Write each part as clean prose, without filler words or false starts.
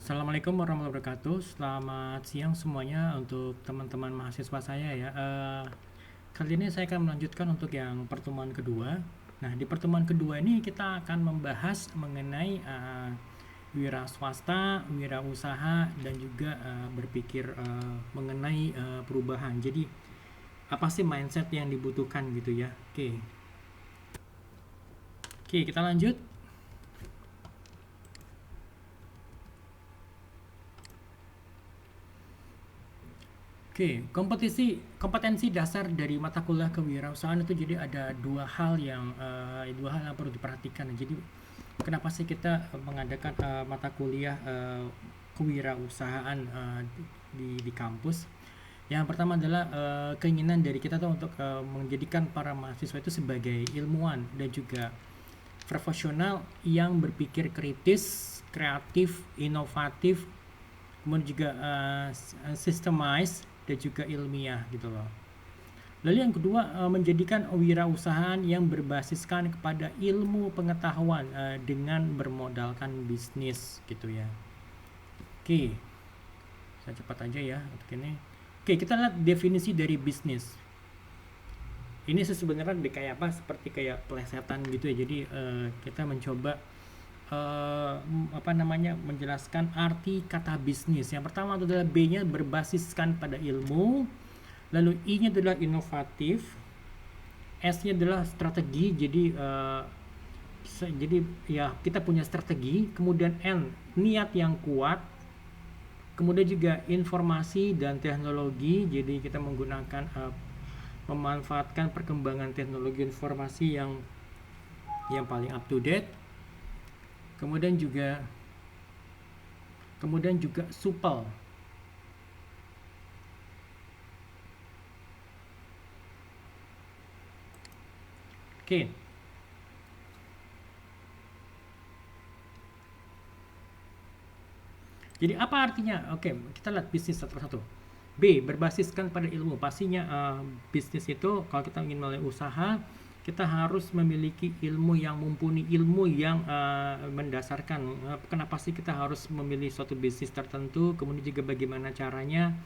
Assalamualaikum warahmatullahi wabarakatuh. Selamat siang semuanya untuk teman-teman mahasiswa saya ya. Kali ini saya akan melanjutkan untuk yang pertemuan kedua. Nah, di pertemuan kedua ini kita akan membahas mengenai wira swasta, wira usaha, dan juga berpikir mengenai perubahan. Jadi, apa sih mindset yang dibutuhkan gitu ya? Oke, kita lanjut. Oke, kompetensi dasar dari mata kuliah kewirausahaan itu jadi ada dua hal yang perlu diperhatikan. Jadi kenapa sih kita mengadakan mata kuliah kewirausahaan di kampus? Yang pertama adalah keinginan dari kita tuh untuk menjadikan para mahasiswa itu sebagai ilmuwan dan juga profesional yang berpikir kritis, kreatif, inovatif, kemudian juga systemized dan juga ilmiah gitu loh. Lalu yang kedua, menjadikan wirausahaan yang berbasiskan kepada ilmu pengetahuan dengan bermodalkan bisnis gitu ya. Oke, saya cepat aja ya untuk ini. Oke, kita lihat definisi dari bisnis. Ini sebenarnya kayak apa? Seperti kayak plesetan gitu ya. Jadi kita mencoba menjelaskan arti kata bisnis. Yang pertama adalah B-nya berbasiskan pada ilmu, lalu I-nya adalah inovatif, S-nya adalah strategi. Jadi ya kita punya strategi, kemudian N niat yang kuat, kemudian juga informasi dan teknologi. Jadi kita menggunakan memanfaatkan perkembangan teknologi informasi yang paling up to date. Kemudian juga supel. Oke. Jadi apa artinya? Oke, kita lihat bisnis satu persatu. B, berbasiskan pada ilmu. Pastinya bisnis itu kalau kita ingin mulai usaha, kita harus memiliki ilmu yang mumpuni, ilmu yang mendasarkan. Kenapa sih kita harus memilih suatu bisnis tertentu, kemudian juga bagaimana caranya,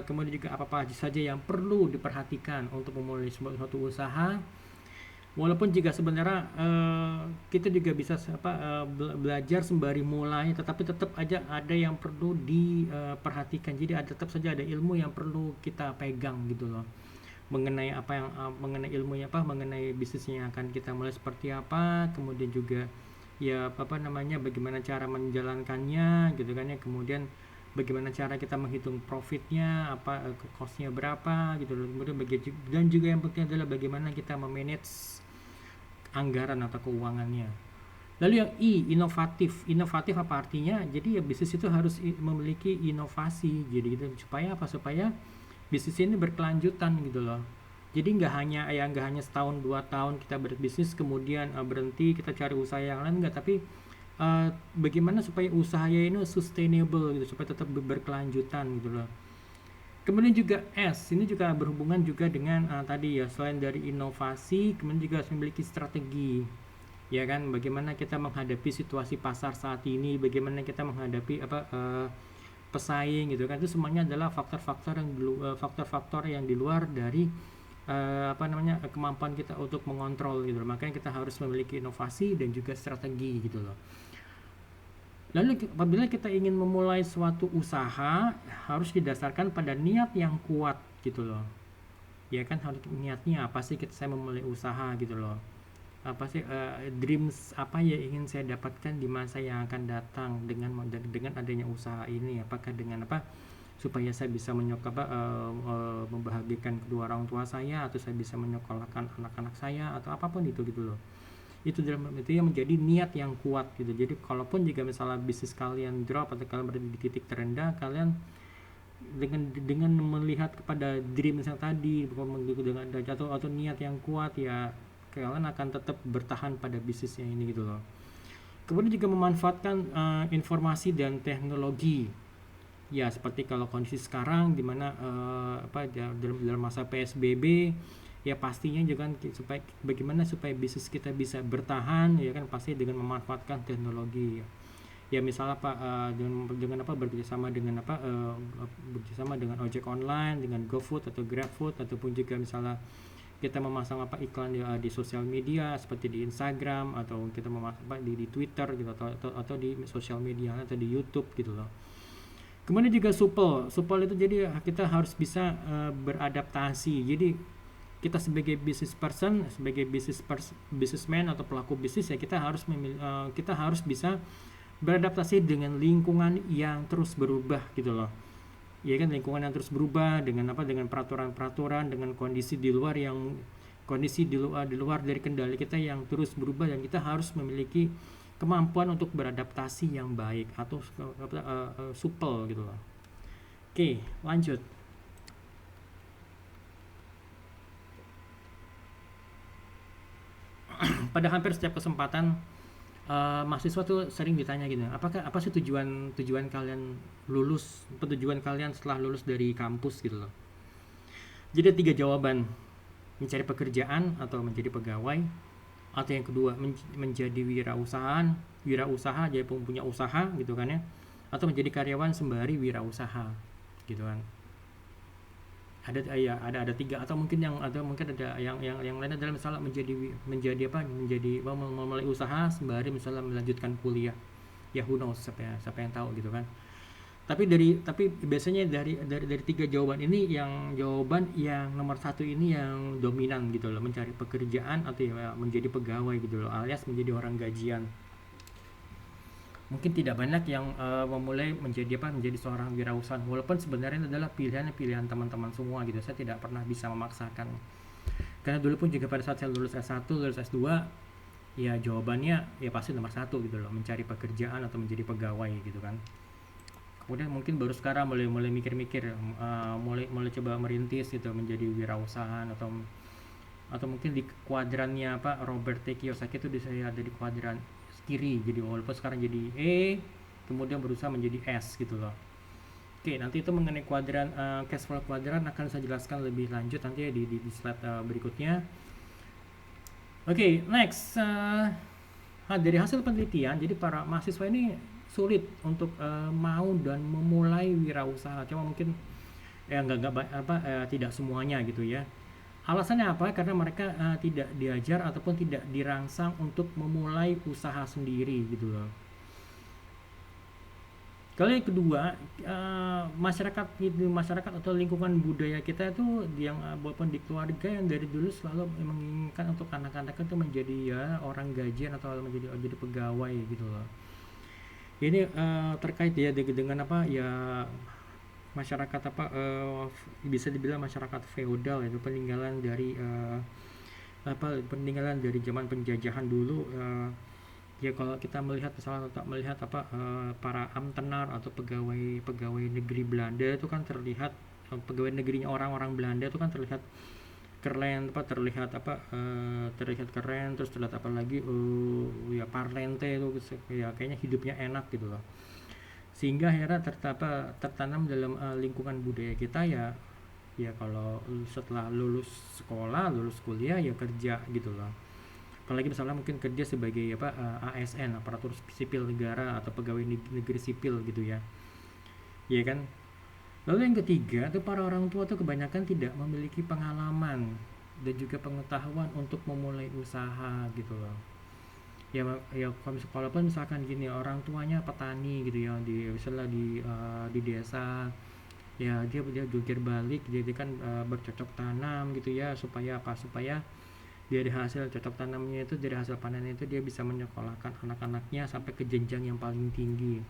kemudian juga apa saja yang perlu diperhatikan untuk memulai suatu usaha. Walaupun juga sebenarnya kita juga bisa belajar sembari mulai, tetapi tetap aja ada yang perlu diperhatikan. Jadi tetap saja ada ilmu yang perlu kita pegang gitu loh, mengenai mengenai bisnisnya yang akan kita mulai seperti apa, kemudian juga ya bagaimana cara menjalankannya gitu kan ya, kemudian bagaimana cara kita menghitung profitnya, costnya berapa gitu loh, kemudian dan juga yang penting adalah bagaimana kita memanage anggaran atau keuangannya. Lalu yang I, inovatif apa artinya? Jadi ya bisnis itu harus memiliki inovasi, jadi gitu, supaya bisnis ini berkelanjutan gitu loh. Jadi nggak hanya setahun 2 tahun kita berbisnis kemudian berhenti, kita cari usaha yang lain, nggak, tapi bagaimana supaya usahanya ini sustainable gitu, supaya tetap berkelanjutan gitu loh. Kemudian juga S, ini juga berhubungan juga dengan tadi ya, selain dari inovasi, kemudian juga harus memiliki strategi, ya kan? Bagaimana kita menghadapi situasi pasar saat ini, bagaimana kita menghadapi pesaing gitu kan, itu semuanya adalah faktor-faktor yang di luar dari kemampuan kita untuk mengontrol gitu loh. Makanya kita harus memiliki inovasi dan juga strategi gitu loh. Lalu apabila kita ingin memulai suatu usaha, harus didasarkan pada niat yang kuat gitu loh, ya kan? Harus niatnya apa sih saya memulai usaha gitu loh, apa sih dreams apa ya ingin saya dapatkan di masa yang akan datang dengan adanya usaha ini, apakah dengan supaya saya bisa membahagiakan kedua orang tua saya, atau saya bisa menyekolahkan anak-anak saya, atau apapun itu gitu loh. Itu yang menjadi niat yang kuat gitu. Jadi kalaupun jika misalnya bisnis kalian drop atau kalian berada di titik terendah, kalian dengan melihat kepada dreams yang tadi, dengan jatuh atau niat yang kuat, ya kalian akan tetap bertahan pada bisnisnya ini gitu loh. Kemudian juga memanfaatkan informasi dan teknologi, ya seperti kalau kondisi sekarang dimana dalam masa PSBB, ya pastinya juga bagaimana supaya bisnis kita bisa bertahan, ya kan, pasti dengan memanfaatkan teknologi ya. ya misalnya apa, dengan apa, bekerjasama dengan apa, bekerjasama dengan ojek online, dengan GoFood atau GrabFood, ataupun juga misalnya kita memasang apa, iklan di sosial media seperti di Instagram, atau kita memasang apa, di Twitter gitu, atau di sosial media atau di YouTube gitu loh. Kemudian juga supel itu, jadi kita harus bisa beradaptasi. Jadi kita sebagai business person, sebagai businessman atau pelaku bisnis, ya kita harus bisa beradaptasi dengan lingkungan yang terus berubah gitu loh. Ya kan, lingkungan yang terus berubah dengan apa, dengan peraturan-peraturan, dengan kondisi di luar dari kendali kita yang terus berubah, dan kita harus memiliki kemampuan untuk beradaptasi yang baik atau supel gitu loh. Oke, lanjut. Pada hampir setiap kesempatan, mahasiswa tuh sering ditanya gitu, apa sih tujuan kalian lulus, tujuan kalian setelah lulus dari kampus gitu loh. Jadi ada tiga jawaban: mencari pekerjaan atau menjadi pegawai, atau yang kedua menjadi wirausaha, jadi punya usaha gitu kan ya, atau menjadi karyawan sembari wirausaha gitu kan. Ada tiga, atau mungkin yang lain adalah misalnya menjadi memulai usaha sembari misalnya melanjutkan kuliah, ya who knows, siapa yang tahu gitu kan. Tapi biasanya dari tiga jawaban ini, yang jawaban yang nomor satu ini yang dominan gitu loh, mencari pekerjaan atau ya menjadi pegawai gitu loh, alias menjadi orang gajian. Mungkin tidak banyak yang memulai menjadi seorang wirausaha, walaupun sebenarnya adalah pilihan teman-teman semua gitu. Saya tidak pernah bisa memaksakan, karena dulu pun juga pada saat saya lulus S1, lulus S2, ya jawabannya ya pasti nomor satu gitu loh, mencari pekerjaan atau menjadi pegawai gitu kan. Kemudian mungkin baru sekarang mulai mikir-mikir, mulai coba merintis gitu, menjadi wirausaha, atau mungkin di kuadrannya apa, Robert T. Kiyosaki itu saya ada di kuadran kiri, jadi walaupun sekarang jadi E, kemudian berusaha menjadi S gitu loh. Oke, nanti itu mengenai kuadran, cash flow kuadran akan saya jelaskan lebih lanjut nanti ya di slide berikutnya. Oke, next, dari hasil penelitian, jadi para mahasiswa ini sulit untuk mau dan memulai wirausaha. Cuma mungkin tidak semuanya gitu ya. Alasannya apa? Karena mereka tidak diajar ataupun tidak dirangsang untuk memulai usaha sendiri gitu loh. Kalau yang kedua, masyarakat atau lingkungan budaya kita itu yang walaupun di keluarga yang dari dulu selalu menginginkan untuk anak-anak itu menjadi ya orang gajian atau menjadi pegawai gitu loh. Ini terkait ya dengan apa ya, masyarakat apa, bisa dibilang masyarakat feodal, itu peninggalan dari zaman penjajahan dulu. Ya kalau kita melihat misalnya apa, para ambtenar atau pegawai negeri Belanda itu kan terlihat, pegawai negerinya orang-orang Belanda itu kan terlihat keren, terlihat keren, terus terlihat apa lagi, ya parlente itu ya, kayaknya hidupnya enak gitu loh, sehingga akhirnya tertanam dalam lingkungan budaya kita ya kalau setelah lulus sekolah, lulus kuliah, ya kerja gitu loh. Apalagi misalnya mungkin kerja sebagai ASN, aparatur sipil negara, atau pegawai negeri sipil gitu ya, ya kan. Lalu yang ketiga itu, para orang tua tuh kebanyakan tidak memiliki pengalaman dan juga pengetahuan untuk memulai usaha gitu loh. Ya kalaupun misalkan gini, orang tuanya petani gitu ya, misalnya di desa, ya dia jungkir balik, jadi kan bercocok tanam gitu ya, supaya dari hasil cocok tanamnya itu, dari hasil panennya itu, dia bisa menyekolahkan anak-anaknya sampai ke jenjang yang paling tinggi,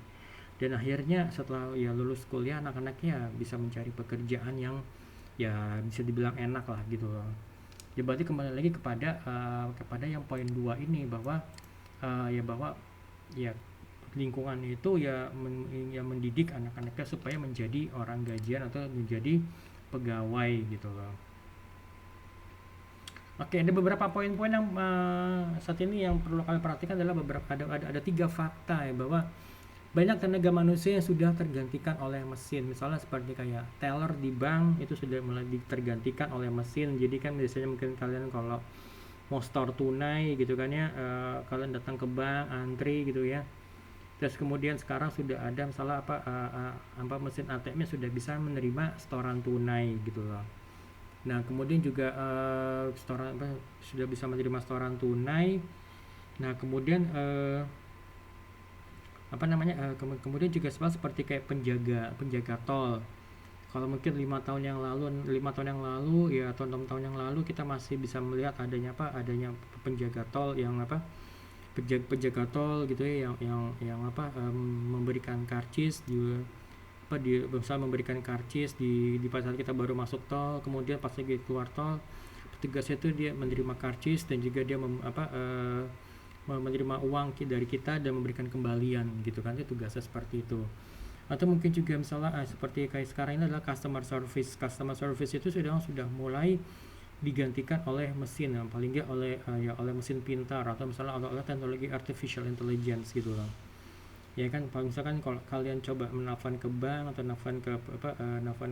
dan akhirnya setelah ya lulus kuliah, anak-anaknya bisa mencari pekerjaan yang ya bisa dibilang enak lah gitu loh. Ya berarti kembali lagi kepada yang poin 2 ini, bahwa ya lingkungan itu ya mendidik anak-anaknya supaya menjadi orang gajian atau menjadi pegawai gitu loh. Oke, ada beberapa poin-poin yang saat ini yang perlu kalian perhatikan adalah ada 3 fakta ya, bahwa banyak tenaga manusia yang sudah tergantikan oleh mesin. Misalnya seperti kayak teller di bank itu sudah mulai tergantikan oleh mesin. Jadi kan biasanya mungkin kalian kalau mau store tunai gitu kan ya, kalian datang ke bank antri gitu ya, Terus kemudian sekarang sudah ada misalnya apa mesin ATM-nya sudah bisa menerima setoran tunai gitu loh. Nah, kemudian juga sudah bisa menerima setoran tunai. Nah, kemudian kemudian juga seperti kayak penjaga tol. Kalau mungkin 5 tahun yang lalu ya, atau 6 tahun yang lalu, kita masih bisa melihat adanya penjaga tol yang penjaga tol gitu ya, memberikan karcis bisa memberikan karcis di pada saat kita baru masuk tol, kemudian pas lagi keluar tol, petugasnya itu dia menerima karcis dan juga dia menerima uang dari kita dan memberikan kembalian gitu kan. Itu tugasnya seperti itu. Atau mungkin juga misalnya seperti kayak sekarang ini adalah customer service itu sudah mulai digantikan oleh mesin, paling nggak oleh mesin pintar, atau misalnya oleh teknologi artificial intelligence gitu loh. Ya kan, kalau misalkan kalau kalian coba menelpon ke bank atau nelfon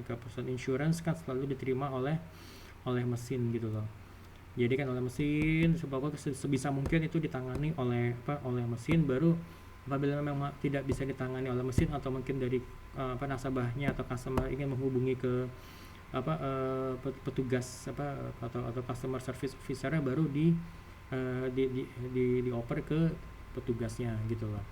ke perusahaan insurance, kan selalu diterima oleh mesin gitu loh. Jadi kan oleh mesin, sebisa mungkin itu ditangani oleh mesin. Baru apabila memang tidak bisa ditangani oleh mesin, atau mungkin dari nasabahnya atau customer ingin menghubungi ke petugas atau customer service officer-nya, baru dioper ke petugasnya gitu loh.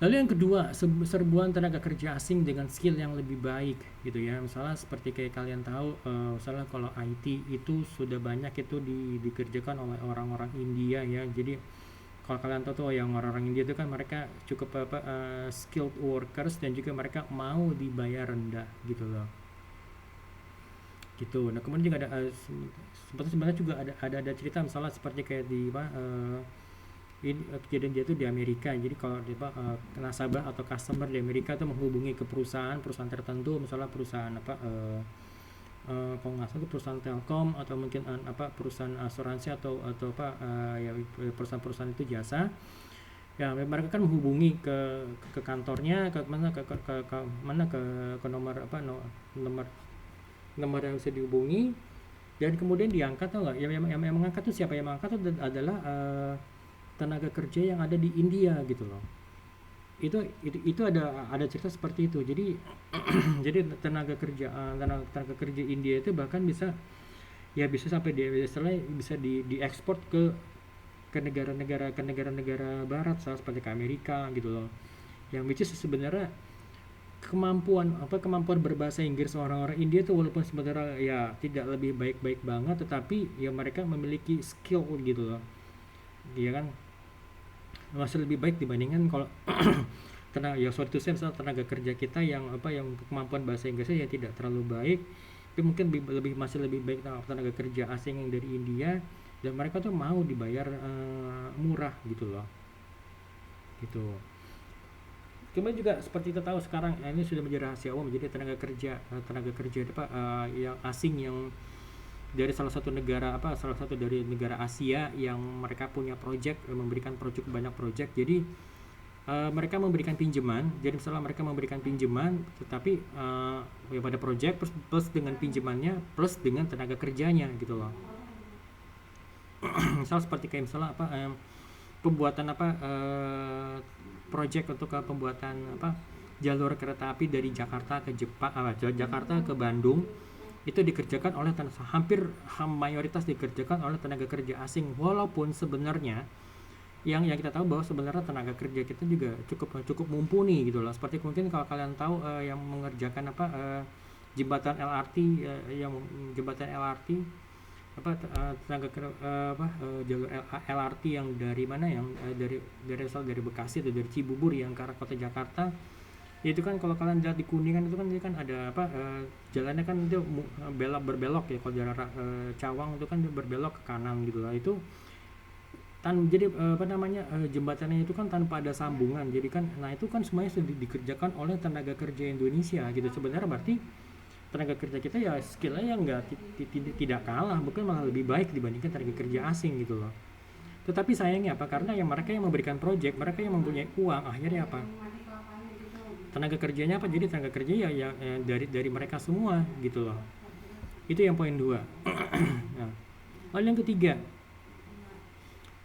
Lalu yang kedua, serbuan tenaga kerja asing dengan skill yang lebih baik gitu ya. Misalnya seperti kayak kalian tahu, misalnya kalau IT itu sudah banyak itu dikerjakan oleh orang-orang India ya. Jadi kalau kalian tahu tuh, yang orang-orang India itu kan mereka cukup skilled workers, dan juga mereka mau dibayar rendah gitu loh. Gitu. Nah, kemudian juga ada sebenarnya juga ada cerita misalnya seperti kayak ini kejadian dia itu di Amerika. Jadi kalau nasabah atau customer di Amerika itu menghubungi ke perusahaan tertentu, misalnya perusahaan kalau nggak salah perusahaan Telkom, atau mungkin perusahaan asuransi, atau ya perusahaan itu jasa. Ya, mereka kan menghubungi ke kantornya, ke nomor yang bisa dihubungi, dan kemudian diangkat. Tau nggak yang mengangkat tuh siapa? Yang mengangkat itu adalah tenaga kerja yang ada di India gitu loh. Itu ada cerita seperti itu. Jadi jadi tenaga kerja India itu bahkan bisa sampai bisa diekspor ke negara-negara barat, seperti ke Amerika gitu loh. Yang which is sebenarnya kemampuan berbahasa Inggris orang-orang India itu, walaupun sebenarnya ya tidak lebih baik-baik banget, tetapi ya mereka memiliki skill gitu loh. Iya kan? Masih lebih baik dibandingkan kalau tenaga kerja kita yang kemampuan bahasa Inggrisnya ya tidak terlalu baik. Tapi mungkin masih lebih baik tenaga kerja asing yang dari India, dan mereka tuh mau dibayar murah gitu loh. Gitu. Kemudian juga seperti kita tahu sekarang, ini sudah menjadi rahasia umum, jadi tenaga kerja yang asing yang dari salah satu dari negara Asia, yang mereka punya memberikan banyak project. Jadi mereka memberikan pinjaman. Jadi misalnya mereka memberikan pinjaman, tetapi ya pada project plus dengan pinjamannya plus dengan tenaga kerjanya gitu loh. Misal seperti kayak misalnya pembuatan project untuk pembuatan jalur kereta api dari Jakarta ke Jakarta ke Bandung, itu dikerjakan oleh mayoritas dikerjakan oleh tenaga kerja asing. Walaupun sebenarnya yang kita tahu bahwa sebenarnya tenaga kerja kita juga cukup mumpuni gitu loh. Seperti mungkin kalau kalian tahu yang mengerjakan jembatan LRT, jalur LRT yang dari mana, yang dari Bekasi atau dari Cibubur yang ke arah kota Jakarta. Itu kan kalau kalian lihat di Kuningan itu kan ada jalannya kan itu berbelok ya. Kalau jalan Cawang itu kan berbelok ke kanan gitu lah. Itu jadi jembatannya itu kan tanpa ada sambungan. Jadi kan itu kan semuanya sudah dikerjakan oleh tenaga kerja Indonesia gitu. Sebenarnya berarti tenaga kerja kita ya skillnya tidak kalah, bukan malah lebih baik dibandingkan tenaga kerja asing gitu loh. Tetapi sayangnya karena mereka yang memberikan project, mereka yang mempunyai uang, akhirnya tenaga kerjanya jadi tenaga kerja ya dari mereka semua gitu loh. Itu yang poin 2. Nah, lalu yang ketiga,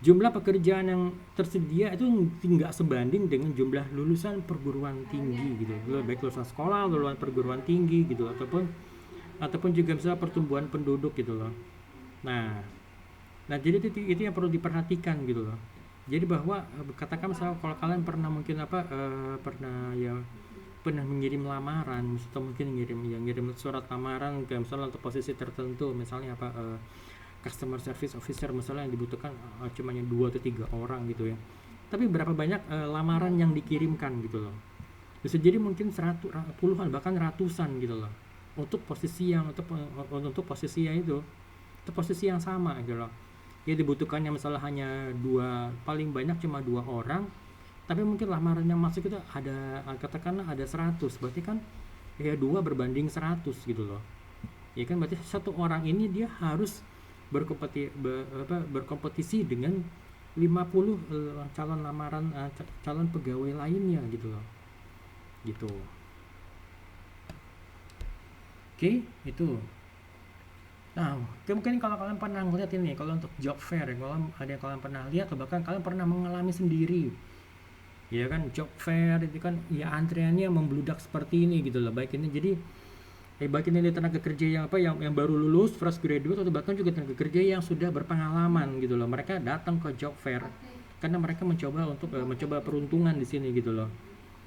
jumlah pekerjaan yang tersedia itu nggak sebanding dengan jumlah lulusan perguruan tinggi gitu, baik lulusan sekolah, lulusan perguruan tinggi gitu, ataupun juga misalnya pertumbuhan penduduk gitu loh. Nah, jadi itu yang perlu diperhatikan gitu loh. Jadi bahwa katakan misalnya kalau kalian pernah mungkin pernah mengirim lamaran atau mungkin ngirim surat lamaran ke misalnya untuk posisi tertentu, misalnya customer service officer misalnya yang dibutuhkan cuma 2 atau 3 orang gitu ya. Tapi berapa banyak lamaran yang dikirimkan gitu loh. Bisa jadi mungkin puluhan bahkan ratusan gitu loh. Untuk posisi yang posisi yang sama gitu loh. Ya dibutuhkannya misalnya hanya paling banyak cuma 2 orang, tapi mungkin lamaran yang masuk itu katakanlah ada 100, berarti kan ya 2 berbanding 100 gitu loh. Ya kan berarti satu orang ini dia harus berkompetisi dengan 50 calon pegawai lainnya gitu loh. Gitu. Oke, itu. Nah, mungkin kalau kalian pernah ngeliat ini, kalau untuk job fair, kalau ada yang kalian pernah lihat atau bahkan kalian pernah mengalami sendiri, ya kan, job fair itu kan ya antriannya membludak seperti ini gitu loh. Baik ini tenaga kerja yang baru lulus fresh graduate atau bahkan juga tenaga kerja yang sudah berpengalaman gitu loh. Mereka datang ke job fair karena mereka mencoba peruntungan di sini gitu loh.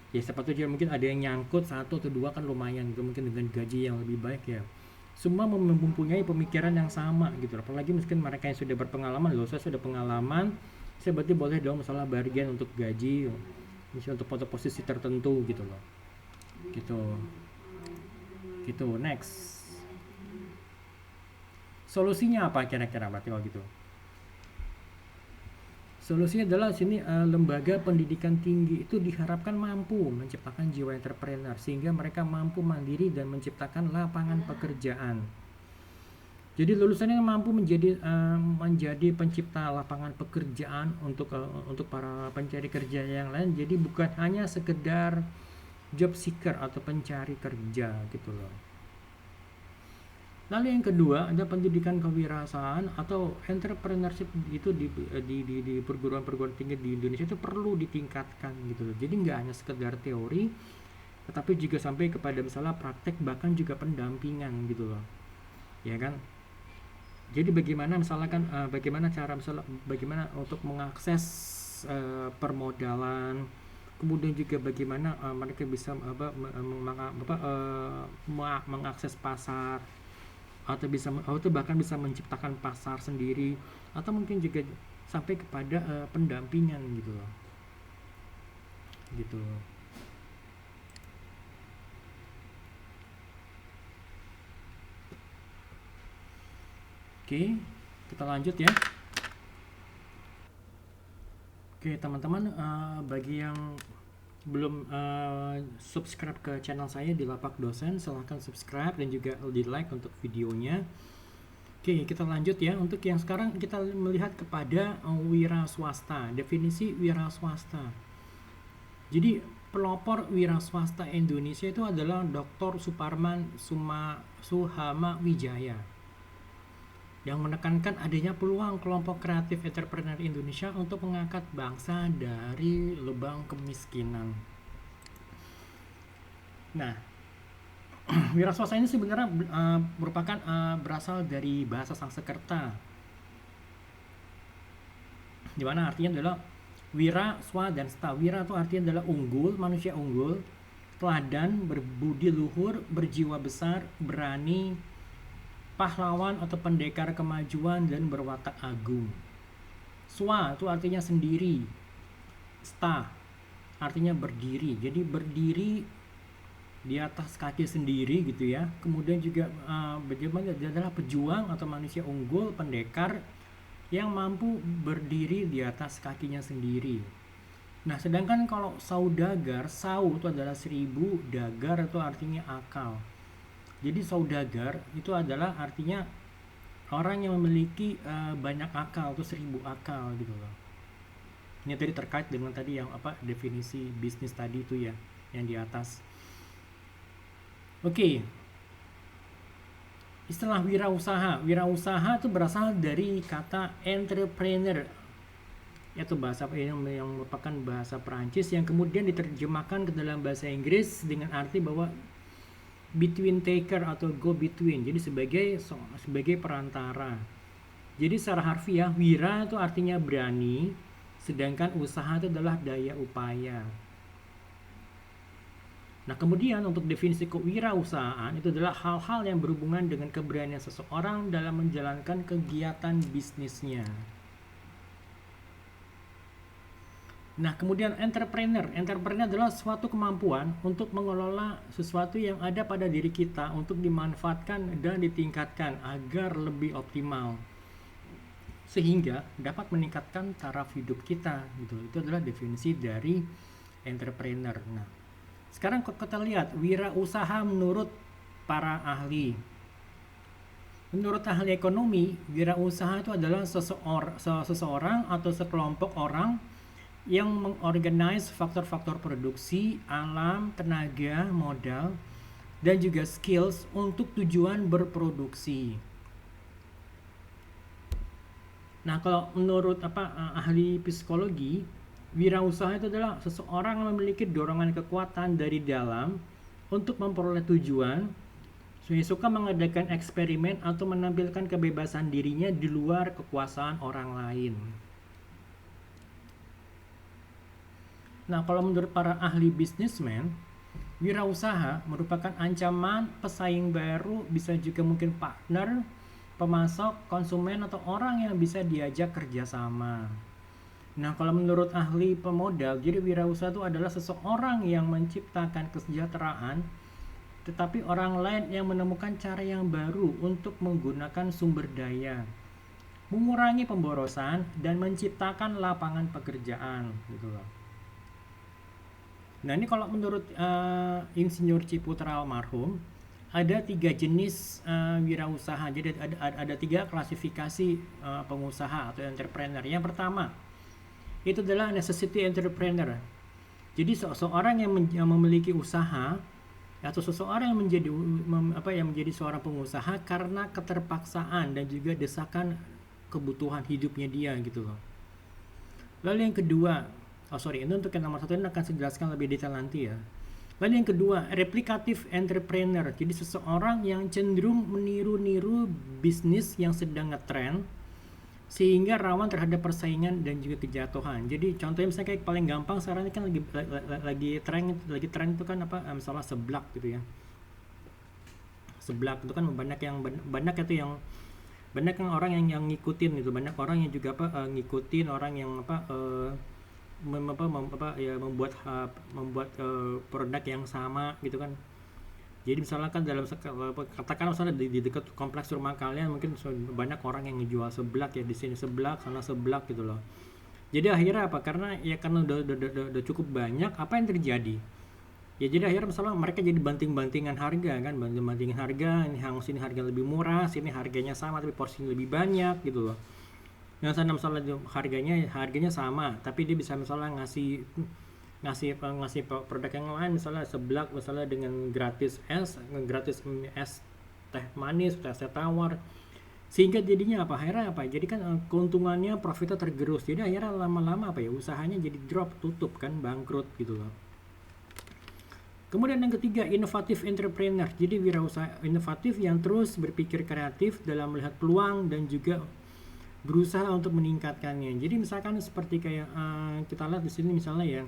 Ya siapa tahu mungkin ada yang nyangkut 1 atau 2 kan lumayan gitu, mungkin dengan gaji yang lebih baik ya. Semua mempunyai pemikiran yang sama gitu. Apalagi mungkin mereka yang sudah berpengalaman, loh saya sudah pengalaman, saya berarti boleh dong masalah bargain untuk gaji, misalnya untuk posisi tertentu gitu loh. Gitu. Next. Solusinya apa kira-kira berarti kalau gitu? Solusinya adalah sini lembaga pendidikan tinggi itu diharapkan mampu menciptakan jiwa entrepreneur sehingga mereka mampu mandiri dan menciptakan lapangan pekerjaan. Jadi lulusannya mampu menjadi pencipta lapangan pekerjaan untuk para pencari kerja yang lain. Jadi bukan hanya sekedar job seeker atau pencari kerja gitu loh. Lalu yang kedua ada pendidikan kewirausahaan atau entrepreneurship itu di perguruan tinggi di Indonesia itu perlu ditingkatkan gitu loh. Jadi nggak hanya sekedar teori, tetapi juga sampai kepada misalnya praktek bahkan juga pendampingan gitu loh, ya kan. Jadi bagaimana untuk mengakses permodalan, kemudian juga bagaimana mereka bisa mengakses pasar, atau bahkan bisa menciptakan pasar sendiri, atau mungkin juga sampai kepada pendampingan gitu loh. Gitu. Oke, kita lanjut ya. Oke teman-teman, bagi yang belum subscribe ke channel saya di Lapak Dosen, silahkan subscribe dan juga di like untuk videonya. Oke, kita lanjut ya. Untuk yang sekarang kita melihat kepada wira swasta, definisi wira swasta. Jadi pelopor wira swasta Indonesia itu adalah Dr. Suparman Suhama Wijaya, yang menekankan adanya peluang kelompok kreatif entrepreneur Indonesia untuk mengangkat bangsa dari lubang kemiskinan. Nah, wira swasta ini sebenarnya merupakan berasal dari bahasa Sanskerta, di mana artinya adalah wira, swa, dan sta. Wira itu artinya adalah unggul, manusia unggul, teladan, berbudi luhur, berjiwa besar, berani, pahlawan atau pendekar kemajuan dan berwatak agung. Swa itu artinya sendiri. Sta artinya berdiri. Jadi berdiri di atas kaki sendiri gitu ya. Kemudian juga bagaimana dia adalah pejuang atau manusia unggul, pendekar yang mampu berdiri di atas kakinya sendiri. Nah, sedangkan kalau saudagar, sau itu adalah 1000, dagar itu artinya akal. Jadi saudagar itu adalah artinya orang yang memiliki banyak akal atau 1000 akal gitu loh. Ini tadi terkait dengan tadi yang definisi bisnis tadi itu ya, yang di atas. Oke. Istilah wirausaha. Wirausaha itu berasal dari kata entrepreneur yaitu bahasa yang merupakan bahasa Perancis yang kemudian diterjemahkan ke dalam bahasa Inggris dengan arti bahwa between taker atau go between, jadi sebagai perantara. Jadi secara harfiah wira itu artinya berani, sedangkan usaha itu adalah daya upaya. Nah, kemudian untuk definisi kewirausahaan itu adalah hal-hal yang berhubungan dengan keberanian seseorang dalam menjalankan kegiatan bisnisnya. Nah, kemudian entrepreneur adalah suatu kemampuan untuk mengelola sesuatu yang ada pada diri kita untuk dimanfaatkan dan ditingkatkan agar lebih optimal, sehingga dapat meningkatkan taraf hidup kita gitu. Itu adalah definisi dari entrepreneur. Nah, sekarang kita lihat wirausaha menurut para ahli. Menurut ahli ekonomi, wirausaha itu adalah seseorang atau sekelompok orang yang mengorganize faktor-faktor produksi, alam, tenaga, modal, dan juga skills untuk tujuan berproduksi. Nah, kalau menurut ahli psikologi, wirausaha itu adalah seseorang yang memiliki dorongan kekuatan dari dalam untuk memperoleh tujuan, suka mengadakan eksperimen atau menampilkan kebebasan dirinya di luar kekuasaan orang lain. Nah, kalau menurut para ahli bisnismen, wirausaha merupakan ancaman pesaing baru, bisa juga mungkin partner, pemasok, konsumen, atau orang yang bisa diajak kerjasama. Nah, kalau menurut ahli pemodal, jadi wirausaha itu adalah seseorang yang menciptakan kesejahteraan, tetapi orang lain yang menemukan cara yang baru untuk menggunakan sumber daya, mengurangi pemborosan, dan menciptakan lapangan pekerjaan, gitu loh. Nah, ini kalau menurut Insinyur Ciputra almarhum, ada 3 jenis wirausaha. Jadi ada 3 klasifikasi pengusaha atau entrepreneur. Yang pertama, itu adalah necessity entrepreneur. Jadi seseorang yang memiliki usaha atau seseorang yang menjadi seorang pengusaha karena keterpaksaan dan juga desakan kebutuhan hidupnya dia gitu loh. Lalu yang kedua, ini untuk yang nomor 1 ini akan saya jelaskan lebih detail nanti ya. Lalu yang kedua, replikatif entrepreneur. Jadi seseorang yang cenderung meniru-niru bisnis yang sedang ngetrend sehingga rawan terhadap persaingan dan juga kejatuhan. Jadi contohnya misalnya kayak paling gampang sekarang ini kan lagi tren itu kan misalnya seblak gitu ya. Seblak itu kan banyak orang yang ngikutin gitu, banyak orang yang juga ngikutin orang yang membuat produk yang sama gitu kan. Jadi misalnya kan katakan misalnya di dekat kompleks rumah kalian mungkin banyak orang yang ngejual seblak ya, di sini seblak, sana seblak gitu loh. Jadi akhirnya karena udah cukup banyak, apa yang terjadi? Ya jadi akhirnya misalnya mereka jadi banting-bantingan harga kan, banting-bantingan harga, sini harga lebih murah, sini harganya sama tapi porsinya lebih banyak gitu loh. Yang sana misalnya harganya sama, tapi dia bisa misalnya ngasih produk yang lain, misalnya seblak misalnya dengan gratis es teh manis, teh tawar, sehingga jadinya akhirnya jadi kan keuntungannya, profitnya tergerus, jadi akhirnya lama-lama usahanya jadi drop, tutup kan, bangkrut gitu loh. Kemudian yang ketiga, inovatif entrepreneur. Jadi wirausaha inovatif yang terus berpikir kreatif dalam melihat peluang dan juga berusaha untuk meningkatkannya. Jadi misalkan seperti kayak kita lihat di sini misalnya ya,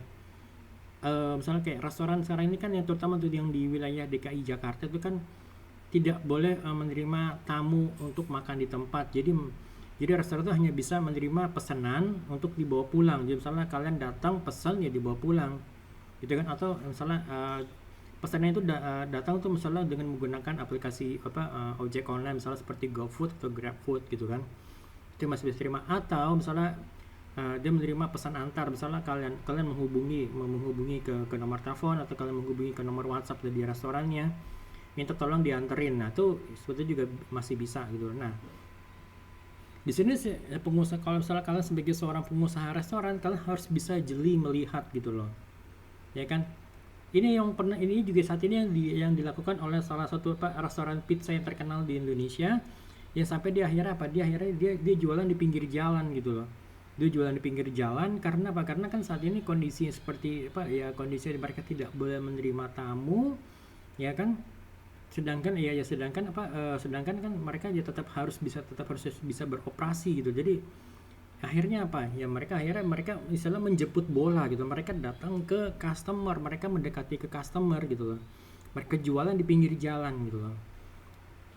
misalnya kayak restoran sekarang ini kan yang terutama tuh yang di wilayah DKI Jakarta itu kan tidak boleh menerima tamu untuk makan di tempat. Jadi restoran itu hanya bisa menerima pesanan untuk dibawa pulang. Jadi misalnya kalian datang pesan ya dibawa pulang, gitu kan? Atau misalnya pesannya itu datang tuh misalnya dengan menggunakan aplikasi ojek online misalnya seperti GoFood atau GrabFood gitu kan. Itu masih bisa terima. Atau misalnya dia menerima pesan antar, misalnya kalian menghubungi ke nomor telepon atau kalian menghubungi ke nomor WhatsApp dari restorannya, minta tolong dianterin. Nah itu sebetulnya juga masih bisa gitu. Nah di sini pengusaha, kalau misalnya kalian sebagai seorang pengusaha restoran, kalian harus bisa jeli melihat gitu loh, ya kan. Ini juga saat ini yang dilakukan oleh salah satu restoran pizza yang terkenal di Indonesia, yang sampai dia akhirnya dia jualan di pinggir jalan gitu loh. dia jualan di pinggir jalan. Karena apa? Karena kan saat ini kondisi seperti apa ya, kondisi mereka tidak boleh menerima tamu, ya kan. Sedangkan kan mereka ya tetap harus bisa beroperasi gitu. Jadi akhirnya apa ya, mereka misalnya menjemput bola gitu, mereka datang ke customer, mereka mendekati ke customer gitu loh, mereka jualan di pinggir jalan gitu loh,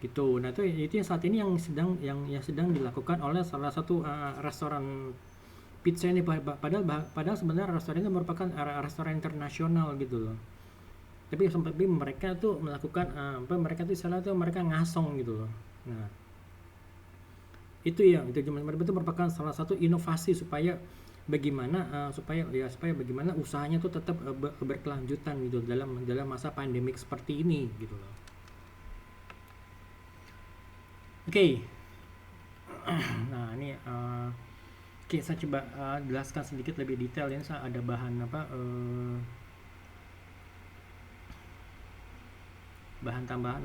gitu. Nah itu yang saat ini yang sedang dilakukan oleh salah satu restoran pizza ini. Padahal sebenarnya restoran ini merupakan restoran internasional gitu loh, tapi mereka tuh melakukan mereka tuh salah tuh, mereka ngasong gitu loh. Nah itu merupakan salah satu inovasi supaya bagaimana bagaimana usahanya tuh tetap berkelanjutan gitu dalam masa pandemik seperti ini gitu loh. Oke. Nah ini oke, saya coba jelaskan sedikit lebih detail ya. Saya ada bahan bahan tambahan.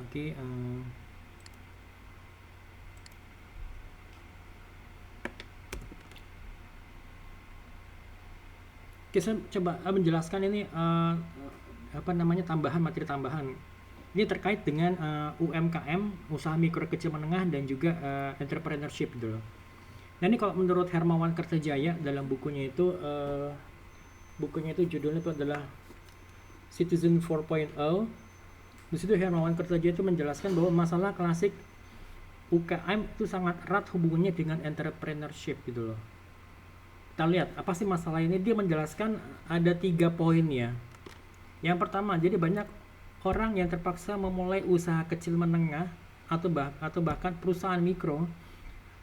Oke, saya coba menjelaskan ini materi tambahan. Ini terkait dengan UMKM, usaha mikro kecil menengah, dan juga entrepreneurship gitu loh. Nah ini kalau menurut Hermawan Kertajaya dalam bukunya itu judulnya itu adalah Citizen 4.0. Di situ Hermawan Kertajaya itu menjelaskan bahwa masalah klasik UKM itu sangat erat hubungannya dengan entrepreneurship gitu loh. Kita lihat apa sih masalah ini. Dia menjelaskan ada 3 poin ya. Yang pertama, jadi banyak orang yang terpaksa memulai usaha kecil menengah atau bahkan perusahaan mikro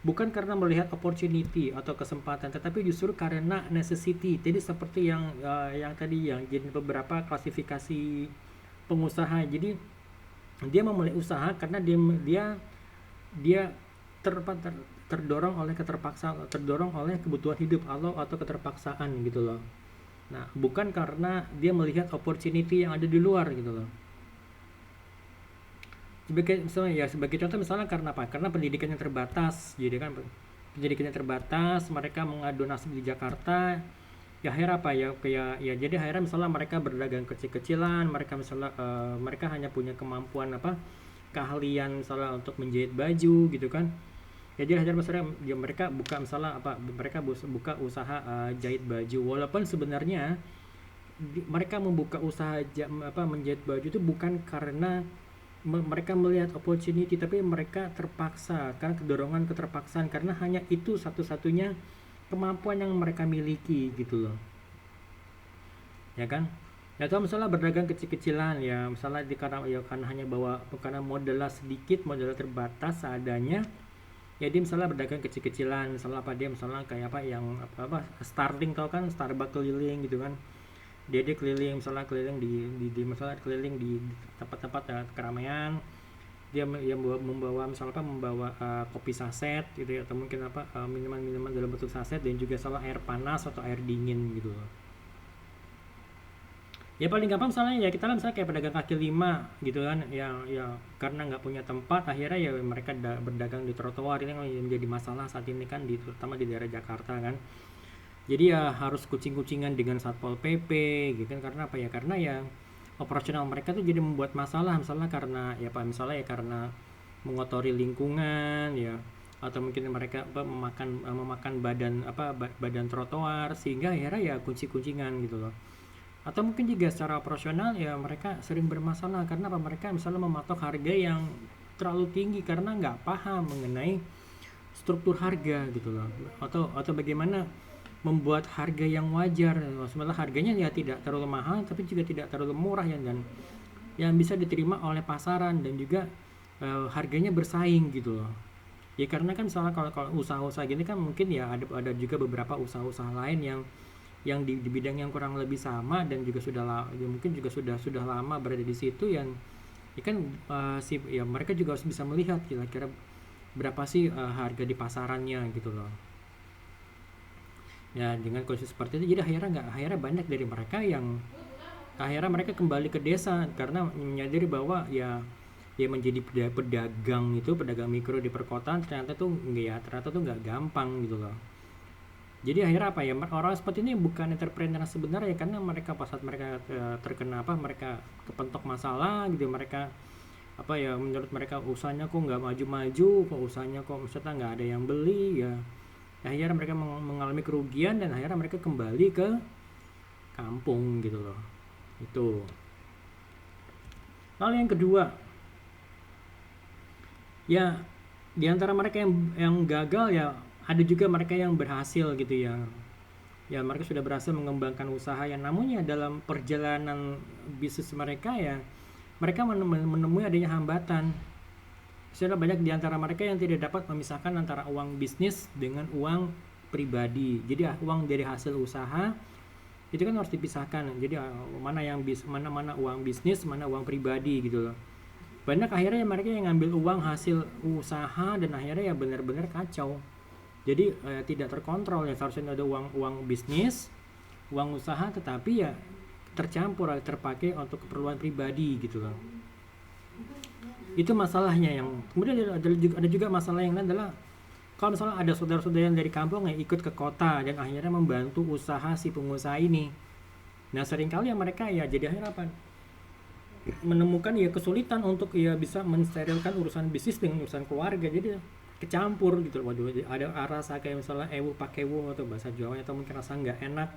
bukan karena melihat opportunity atau kesempatan, tetapi justru karena necessity. Jadi seperti yang tadi yang jadi beberapa klasifikasi pengusaha. Jadi dia memulai usaha karena dia terdorong oleh kebutuhan hidup atau keterpaksaan gitu loh. Nah bukan karena dia melihat opportunity yang ada di luar gitu loh. Sebagai contoh misalnya karena apa? Karena pendidikannya terbatas. Jadi kan pendidikannya terbatas, mereka mengadu nasib di Jakarta. Ya akhirnya apa ya, jadi akhirnya misalnya mereka berdagang kecil-kecilan, mereka hanya punya kemampuan keahlian misalnya untuk menjahit baju gitu kan. Jadi akhirnya mereka buka usaha jahit baju, walaupun sebenarnya mereka membuka usaha menjahit baju itu bukan karena mereka melihat opportunity, tapi mereka terpaksa karena keterpaksaan, karena hanya itu satu-satunya kemampuan yang mereka miliki gitu loh, ya kan. Ya atau misalnya berdagang kecil-kecilan ya, misalnya karena hanya karena modalnya sedikit, modalnya terbatas seadanya, ya dia misalnya berdagang kecil-kecilan, misalnya kayak Starling, tau kan, Starbucks keliling gitu kan. Dia keliling, misalnya keliling di tempat-tempat keramaian. Dia membawa kopi saset gitu ya, atau mungkin minuman dalam bentuk saset, dan juga air panas atau air dingin gitu loh. Ya paling gampang misalnya kayak pedagang kaki lima gitu kan, ya karena nggak punya tempat, akhirnya ya mereka berdagang di trotoar. Ini yang menjadi masalah saat ini kan, terutama di daerah Jakarta kan. Jadi ya harus kucing-kucingan dengan Satpol PP gitu kan. Karena apa ya? Karena ya operasional mereka tuh jadi membuat masalah, misalnya karena karena mengotori lingkungan ya, atau mungkin mereka memakan badan trotoar, sehingga akhirnya ya kunci-kuncingan gitu loh. Atau mungkin juga secara operasional ya mereka sering bermasalah karena mereka misalnya mematok harga yang terlalu tinggi karena nggak paham mengenai struktur harga gitu loh, atau bagaimana membuat harga yang wajar. Sebenarnya harganya ya tidak terlalu mahal tapi juga tidak terlalu murah ya, dan yang bisa diterima oleh pasaran, dan juga harganya bersaing gitu loh. Ya karena kan misalnya kalau usaha-usaha gini kan mungkin ya ada juga beberapa usaha-usaha lain yang di bidang yang kurang lebih sama, dan juga mungkin juga sudah lama berada di situ, yang ya kan mereka juga harus bisa melihat kira-kira berapa sih harga di pasarannya gitu loh. Ya dengan kondisi seperti itu, jadi akhirnya banyak dari mereka yang akhirnya mereka kembali ke desa karena menyadari bahwa ya menjadi pedagang mikro di perkotaan ternyata tuh nggak gampang gitu loh. Jadi akhirnya apa ya, orang seperti ini bukan entrepreneur sebenarnya, karena mereka pas saat mereka terkena apa, mereka kepentok masalah gitu, mereka apa ya, menurut mereka usahanya kok nggak maju-maju, kok usahanya kok misalnya nggak ada yang beli ya, akhirnya mereka mengalami kerugian dan akhirnya mereka kembali ke kampung gitu loh. Itu. Lalu yang kedua, ya di antara mereka yang gagal ya ada juga mereka yang berhasil gitu ya. Ya mereka sudah berhasil mengembangkan usaha yang namunnya dalam perjalanan bisnis mereka ya mereka menemui adanya hambatan. Sudah banyak di antara mereka yang tidak dapat memisahkan antara uang bisnis dengan uang pribadi. Jadi uang dari hasil usaha itu kan harus dipisahkan. Jadi mana yang mana uang bisnis, mana uang pribadi gitu loh. Banyak akhirnya mereka yang ngambil uang hasil usaha dan akhirnya ya benar-benar kacau. Jadi tidak terkontrol ya, seharusnya ada uang bisnis, uang usaha, tetapi ya tercampur, terpakai untuk keperluan pribadi gitu loh. Itu masalahnya. Yang kemudian ada juga masalah yang lain adalah kalau misalnya ada saudara-saudara yang dari kampung yang ikut ke kota dan akhirnya membantu usaha si pengusaha ini. Nah seringkali ya mereka ya jadi akhirnya apa, menemukan ya kesulitan untuk ya bisa mensterilkan urusan bisnis dengan urusan keluarga, jadi kecampur gitu. Waduh, ada rasa kayak misalnya ewu pakai ewu atau bahasa Jawa, atau mungkin rasa nggak enak.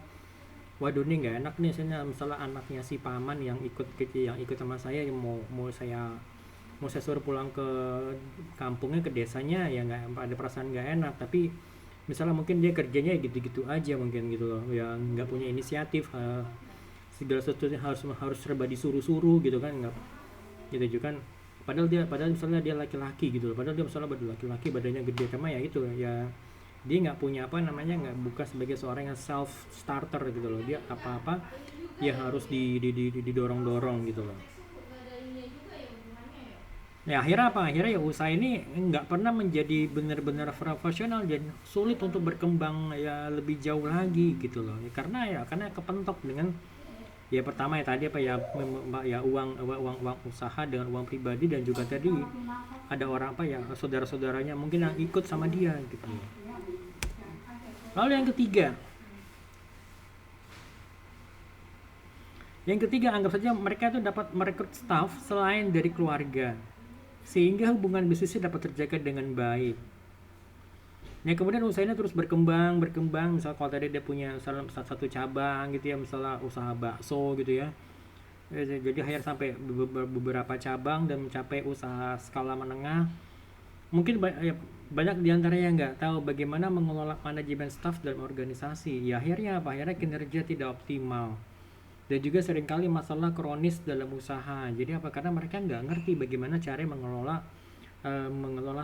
Waduh ini nggak enak nih, misalnya anaknya si paman yang ikut sama saya yang mau saya suruh pulang ke kampungnya, ke desanya, ya nggak ada perasaan nggak enak. Tapi misalnya mungkin dia kerjanya gitu-gitu aja mungkin gitu loh, ya nggak punya inisiatif, segala sesuatunya harus serba disuruh-suruh gitu kan, nggak gitu juga kan. Padahal misalnya dia laki-laki gitu loh, padahal dia misalnya laki-laki badannya gede, cuma ya itu ya dia nggak punya apa namanya, nggak buka sebagai seorang yang self starter gitu loh, dia apa-apa ya harus didorong-dorong gitu loh. Ya akhirnya ya usaha ini nggak pernah menjadi benar-benar profesional dan sulit untuk berkembang ya lebih jauh lagi gitu loh ya, karena kepentok dengan ya pertama ya tadi apa ya, ya uang usaha dengan uang pribadi, dan juga tadi ada orang apa ya, saudara-saudaranya mungkin yang ikut sama dia gitu. Lalu yang ketiga anggap saja mereka itu dapat merekrut staff selain dari keluarga, sehingga hubungan bisnisnya dapat terjaga dengan baik. Ya kemudian usahanya terus berkembang. Misal kalau tadi dia punya satu cabang gitu ya, misalnya usaha bakso gitu ya. Jadi akhirnya sampai beberapa cabang dan mencapai usaha skala menengah. Mungkin ya, banyak diantaranya yang nggak tahu bagaimana mengelola manajemen staff dalam organisasi. Ya akhirnya apa? Akhirnya kinerja tidak optimal. Dan juga seringkali masalah kronis dalam usaha. Jadi apa? Karena mereka nggak ngerti bagaimana cara mengelola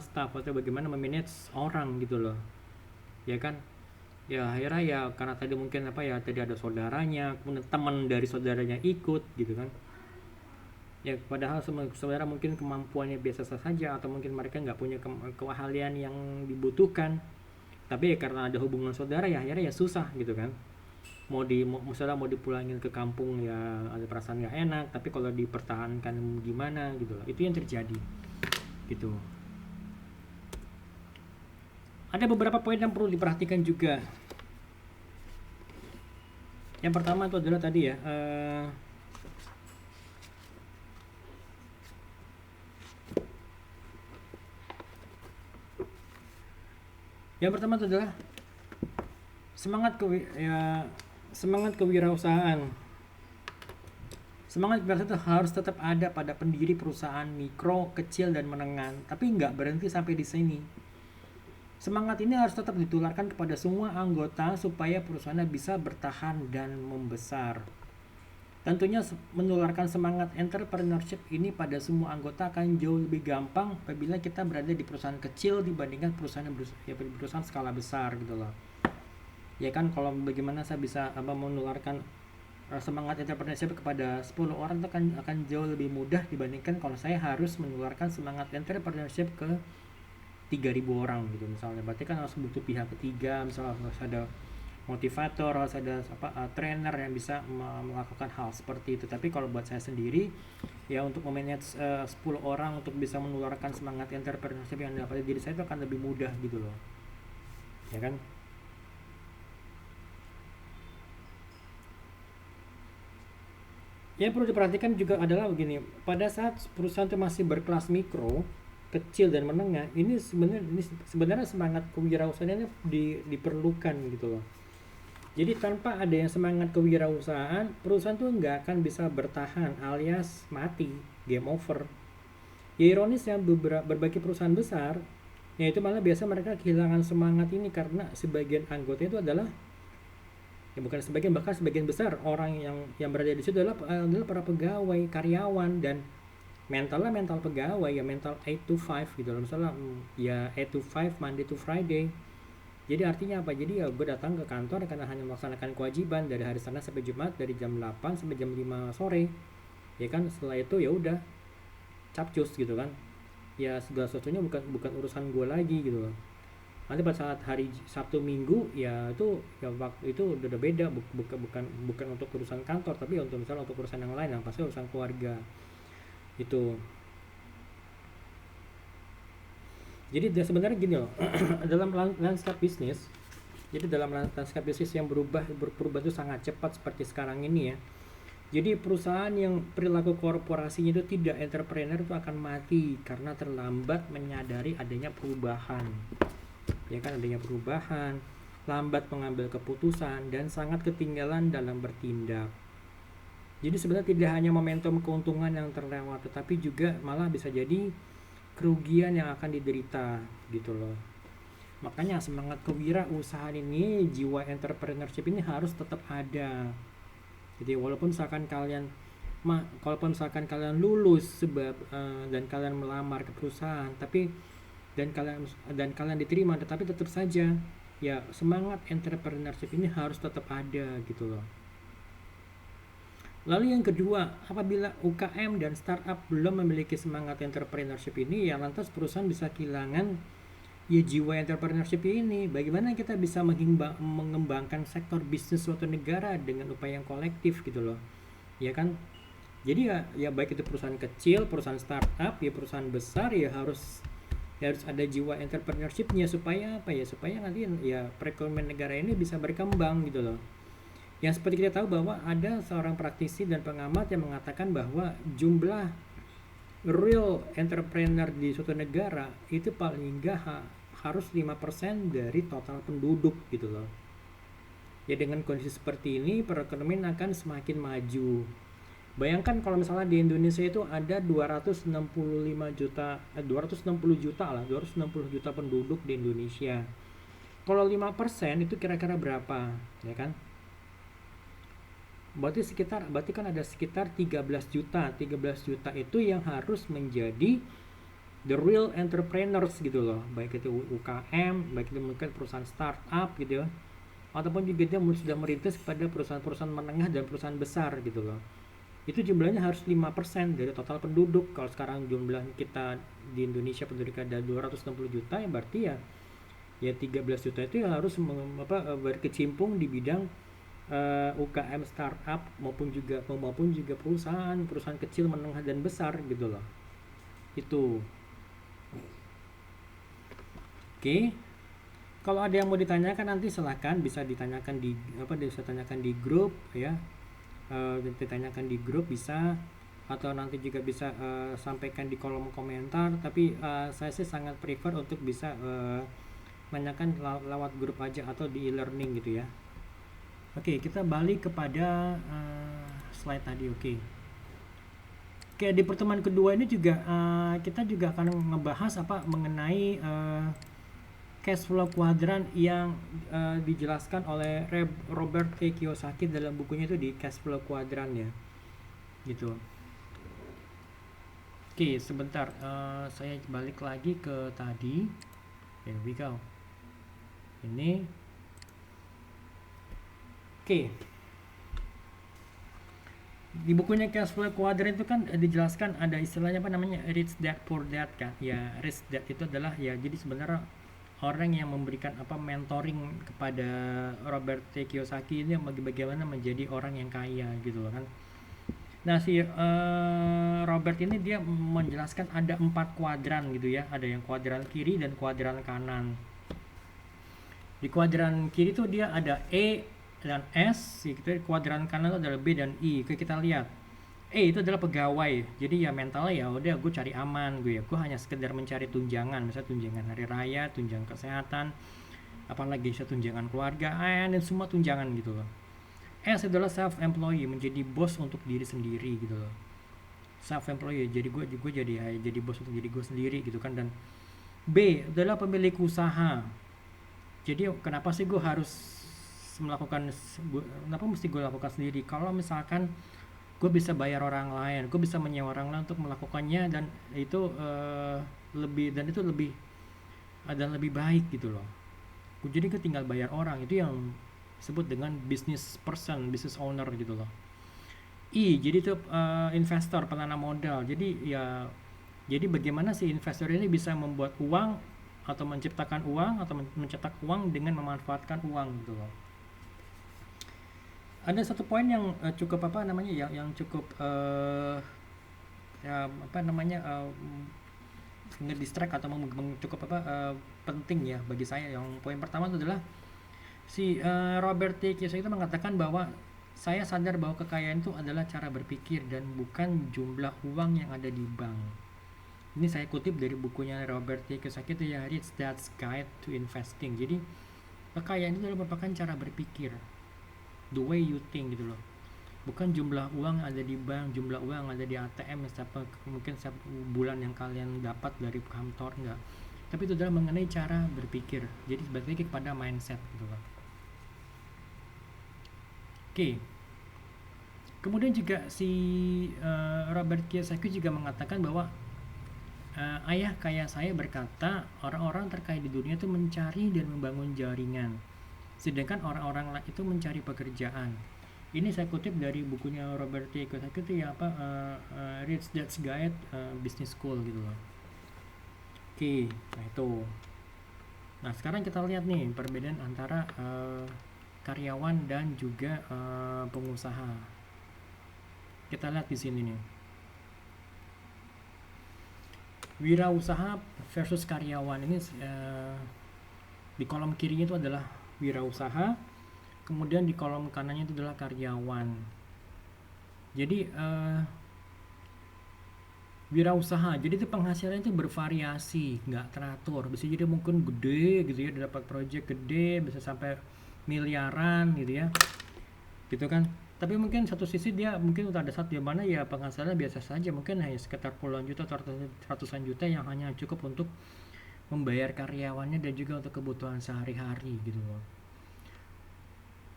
staff atau bagaimana memanage orang gitu loh, ya kan. Ya akhirnya ya karena tadi mungkin apa ya, tadi ada saudaranya, kemudian teman dari saudaranya ikut gitu kan. Ya padahal saudara mungkin kemampuannya biasa saja, atau mungkin mereka nggak punya keahlian yang dibutuhkan, tapi ya karena ada hubungan saudara ya akhirnya ya susah gitu kan. Misalnya mau dipulangin ke kampung ya ada perasaan nggak enak, tapi kalau dipertahankan gimana gitu loh. Itu yang terjadi gitu. Ada beberapa poin yang perlu diperhatikan juga. Yang pertama itu adalah tadi ya, yang pertama itu adalah semangat kewirausahaan. Semangat kewirausahaan itu harus tetap ada pada pendiri perusahaan mikro, kecil, dan menengah, tapi nggak berhenti sampai di sini. Semangat ini harus tetap ditularkan kepada semua anggota supaya perusahaannya bisa bertahan dan membesar. Tentunya menularkan semangat entrepreneurship ini pada semua anggota akan jauh lebih gampang apabila kita berada di perusahaan kecil dibandingkan perusahaan skala besar gitu loh. Ya kan, kalau bagaimana saya bisa menularkan semangat entrepreneurship kepada 10 orang itu akan jauh lebih mudah dibandingkan kalau saya harus menularkan semangat entrepreneurship ke 3.000 orang gitu misalnya. Berarti kan harus butuh pihak ketiga, misalnya harus ada motivator, harus ada trainer yang bisa melakukan hal seperti itu. Tapi kalau buat saya sendiri ya, untuk memanage 10 orang untuk bisa menularkan semangat entrepreneurship yang dapat diri saya itu akan lebih mudah gitu loh, ya kan. Yang perlu diperhatikan juga adalah begini, pada saat perusahaan itu masih berkelas mikro, kecil dan menengah, ini sebenarnya semangat kewirausahaan ini diperlukan gitu loh. Jadi tanpa ada yang semangat kewirausahaan, perusahaan tuh nggak akan bisa bertahan alias mati, game over. Ya ironis ya, berbagai perusahaan besar, ya itu malah biasa mereka kehilangan semangat ini karena sebagian anggota itu adalah, ya bukan sebagian, bahkan sebagian besar orang yang berada di situ adalah para pegawai, karyawan, dan mentalnya mental pegawai, ya mental 8 to 5 gitu loh. Misalnya ya 8 to 5 Monday to Friday. Jadi artinya apa? Jadi ya gue datang ke kantor karena hanya melaksanakan kewajiban dari hari Senin sampai Jumat dari jam 8 sampai jam 5 sore. Ya kan, setelah itu ya udah capcus gitu kan. Ya segala sesuatunya bukan bukan urusan gue lagi gitu loh. Nanti pada saat hari Sabtu Minggu ya itu ya waktu itu udah beda, bukan untuk urusan kantor, tapi untuk misalnya untuk urusan yang lain, yang pasti urusan keluarga itu. Jadi sebenarnya gini loh, dalam landscape bisnis, jadi dalam landscape bisnis yang berubah itu sangat cepat seperti sekarang ini ya. Jadi perusahaan yang perilaku korporasinya itu tidak entrepreneur itu akan mati karena terlambat menyadari adanya perubahan. Ya kan, adanya perubahan, lambat mengambil keputusan, dan sangat ketinggalan dalam bertindak. Jadi sebenarnya tidak hanya momentum keuntungan yang terlewat, tetapi juga malah bisa jadi kerugian yang akan diderita gitu loh. Makanya semangat kewirausahaan ini, jiwa entrepreneurship ini harus tetap ada. Jadi walaupun misalkan kalian lulus dan kalian melamar ke perusahaan, tapi dan kalian diterima, tetapi tetap saja ya semangat entrepreneurship ini harus tetap ada gitu loh. Lalu yang kedua, apabila UKM dan startup belum memiliki semangat entrepreneurship ini, ya lantas perusahaan bisa kehilangan ya jiwa entrepreneurship ini. Bagaimana kita bisa mengembangkan sektor bisnis suatu negara dengan upaya yang kolektif gitu loh. Ya kan? Jadi ya baik itu perusahaan kecil, perusahaan startup, ya perusahaan besar, ya harus ada jiwa entrepreneurshipnya supaya apa ya? Supaya nanti ya perekonomian negara ini bisa berkembang gitu loh. Yang seperti kita tahu bahwa ada seorang praktisi dan pengamat yang mengatakan bahwa jumlah real entrepreneur di suatu negara itu paling enggak harus 5% dari total penduduk gitu loh. Ya dengan kondisi seperti ini perekonomian akan semakin maju. Bayangkan kalau misalnya di Indonesia itu ada 260 juta penduduk di Indonesia. Kalau 5% itu kira-kira berapa, ya kan? Berarti kan ada sekitar 13 juta. 13 juta itu yang harus menjadi the real entrepreneurs gitu loh. Baik itu UKM, baik itu mungkin perusahaan startup gitu ya. Ataupun juga dia sudah merintis pada perusahaan-perusahaan menengah dan perusahaan besar gitu loh. Itu jumlahnya harus 5% dari total penduduk. Kalau sekarang jumlah kita di Indonesia penduduk ada 260 juta, ya berarti ya 13 juta itu harus berkecimpung di bidang UKM, startup maupun juga perusahaan kecil, menengah dan besar gitu loh. Itu. Oke. Kalau ada yang mau ditanyakan nanti silahkan bisa ditanyakan di grup ya. Ditanyakan di grup bisa, atau nanti juga bisa sampaikan di kolom komentar, tapi saya sih sangat prefer untuk bisa menanyakan lewat grup aja atau di e-learning gitu ya. Oke, kita balik kepada slide tadi. Oke, di pertemuan kedua ini juga kita juga akan ngebahas mengenai cash flow quadrant yang dijelaskan oleh Robert T. Kiyosaki dalam bukunya itu di cash flow quadrant ya, gitu. Oke, sebentar, saya balik lagi ke tadi. Here we go. Ini. Oke. Di bukunya cash flow quadrant itu kan dijelaskan ada istilahnya rich dad poor dad kan. Ya, rich dad itu adalah ya jadi sebenarnya orang yang memberikan mentoring kepada Robert T. Kiyosaki ini bagaimana menjadi orang yang kaya gitu kan. Nah, si Robert ini dia menjelaskan ada 4 kuadran gitu ya. Ada yang kuadran kiri dan kuadran kanan. Di kuadran kiri itu dia ada E dan S, gitu. Kuadran kanan itu adalah B dan I. Oke, kita lihat. Itu adalah pegawai, jadi ya mentalnya ya udah gue cari aman, gue hanya sekedar mencari tunjangan, misalnya tunjangan hari raya, tunjangan kesehatan, apalagi bisa tunjangan keluarga, dan semua tunjangan gitu loh. S adalah self employee, menjadi bos untuk diri sendiri gitu loh. Self employee, jadi gue jadi bos untuk diri gue sendiri gitu kan. Dan B adalah pemilik usaha. Jadi kenapa sih gue harus melakukan, kenapa mesti gue lakukan sendiri? Kalau misalkan gue bisa bayar orang lain, gue bisa menyewa orang lain untuk melakukannya, dan itu lebih baik gitu loh. Jadi gue tinggal bayar orang, itu yang disebut dengan business person, business owner gitu loh. Jadi itu investor, penanam modal. Jadi bagaimana sih investor ini bisa membuat uang atau menciptakan uang atau mencetak uang dengan memanfaatkan uang gitu loh. Ada satu poin yang cukup apa namanya, yang cukup ya, apa namanya, ngedistract atau cukup penting ya bagi saya. Yang poin pertama itu adalah si Robert T. Kiyosaki itu mengatakan bahwa saya sadar bahwa kekayaan itu adalah cara berpikir dan bukan jumlah uang yang ada di bank. Ini saya kutip dari bukunya Robert T. Kiyosaki itu ya, Rich Dad's Guide to Investing. Jadi kekayaan itu adalah merupakan cara berpikir, the way you think gitu loh. Bukan jumlah uang ada di bank, jumlah uang ada di ATM mungkin setiap bulan yang kalian dapat dari kantor, enggak. Tapi itu adalah mengenai cara berpikir. Jadi balik lagi kepada mindset gitu loh. Oke. Kemudian juga si Robert Kiyosaki juga mengatakan bahwa ayah kaya saya berkata, orang-orang terkaya di dunia itu mencari dan membangun jaringan, sedangkan orang-orang lain itu mencari pekerjaan. Ini saya kutip dari bukunya Robert T. Kiyosaki itu ya, Rich Dad's Guide Business School gitu loh. Oke, nah itu. Nah sekarang kita lihat nih perbedaan antara karyawan dan juga pengusaha. Kita lihat di sini nih. Wirausaha versus karyawan ini di kolom kirinya itu adalah wirausaha, kemudian di kolom kanannya itu adalah karyawan. Jadi wirausaha, jadi itu penghasilannya itu bervariasi, nggak teratur. Bisa jadi mungkin gede gitu ya, dapat project gede, bisa sampai miliaran gitu ya, gitu kan. Tapi mungkin satu sisi dia mungkin udah ada saat di mana ya penghasilannya biasa saja, mungkin hanya sekitar puluhan juta atau ratusan juta yang hanya cukup untuk membayar karyawannya dan juga untuk kebutuhan sehari-hari gitu loh.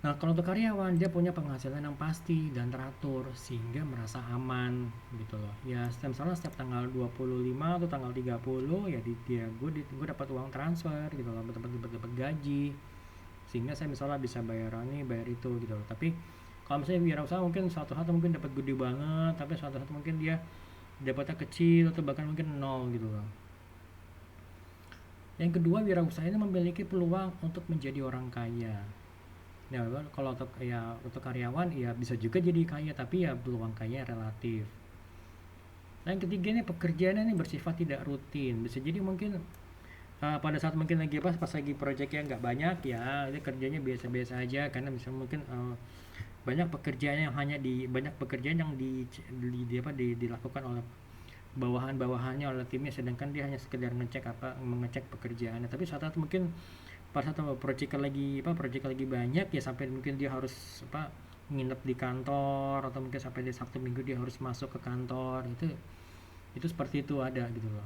Nah kalau untuk karyawan dia punya penghasilan yang pasti dan teratur sehingga merasa aman gitu loh. Ya misalnya setiap tanggal 25 atau tanggal 30 ya gue dapat uang transfer gitu loh, dapat gaji, sehingga saya misalnya bisa bayar ini bayar itu gitu loh. Tapi kalau misalnya wirausaha mungkin suatu saat mungkin dapat gede banget, tapi suatu saat mungkin dia dapatnya kecil atau bahkan mungkin nol gitu loh. Yang kedua, wirausaha ini memiliki peluang untuk menjadi orang kaya. Nah, kalau untuk karyawan ya bisa juga jadi kaya, tapi ya peluang kaya relatif. Nah, yang ketiga ini pekerjaan ini bersifat tidak rutin. Bisa jadi mungkin pada saat mungkin pas lagi proyeknya nggak banyak ya, ini kerjanya biasa-biasa aja, karena bisa mungkin banyak pekerjaan yang dilakukan oleh bawahannya, oleh timnya, sedangkan dia hanya sekedar mengecek pekerjaannya. Tapi saat itu mungkin pada saat proyek lagi banyak ya, sampai mungkin dia harus nginep di kantor, atau mungkin sampai di Sabtu Minggu dia harus masuk ke kantor, itu seperti itu ada gitu loh.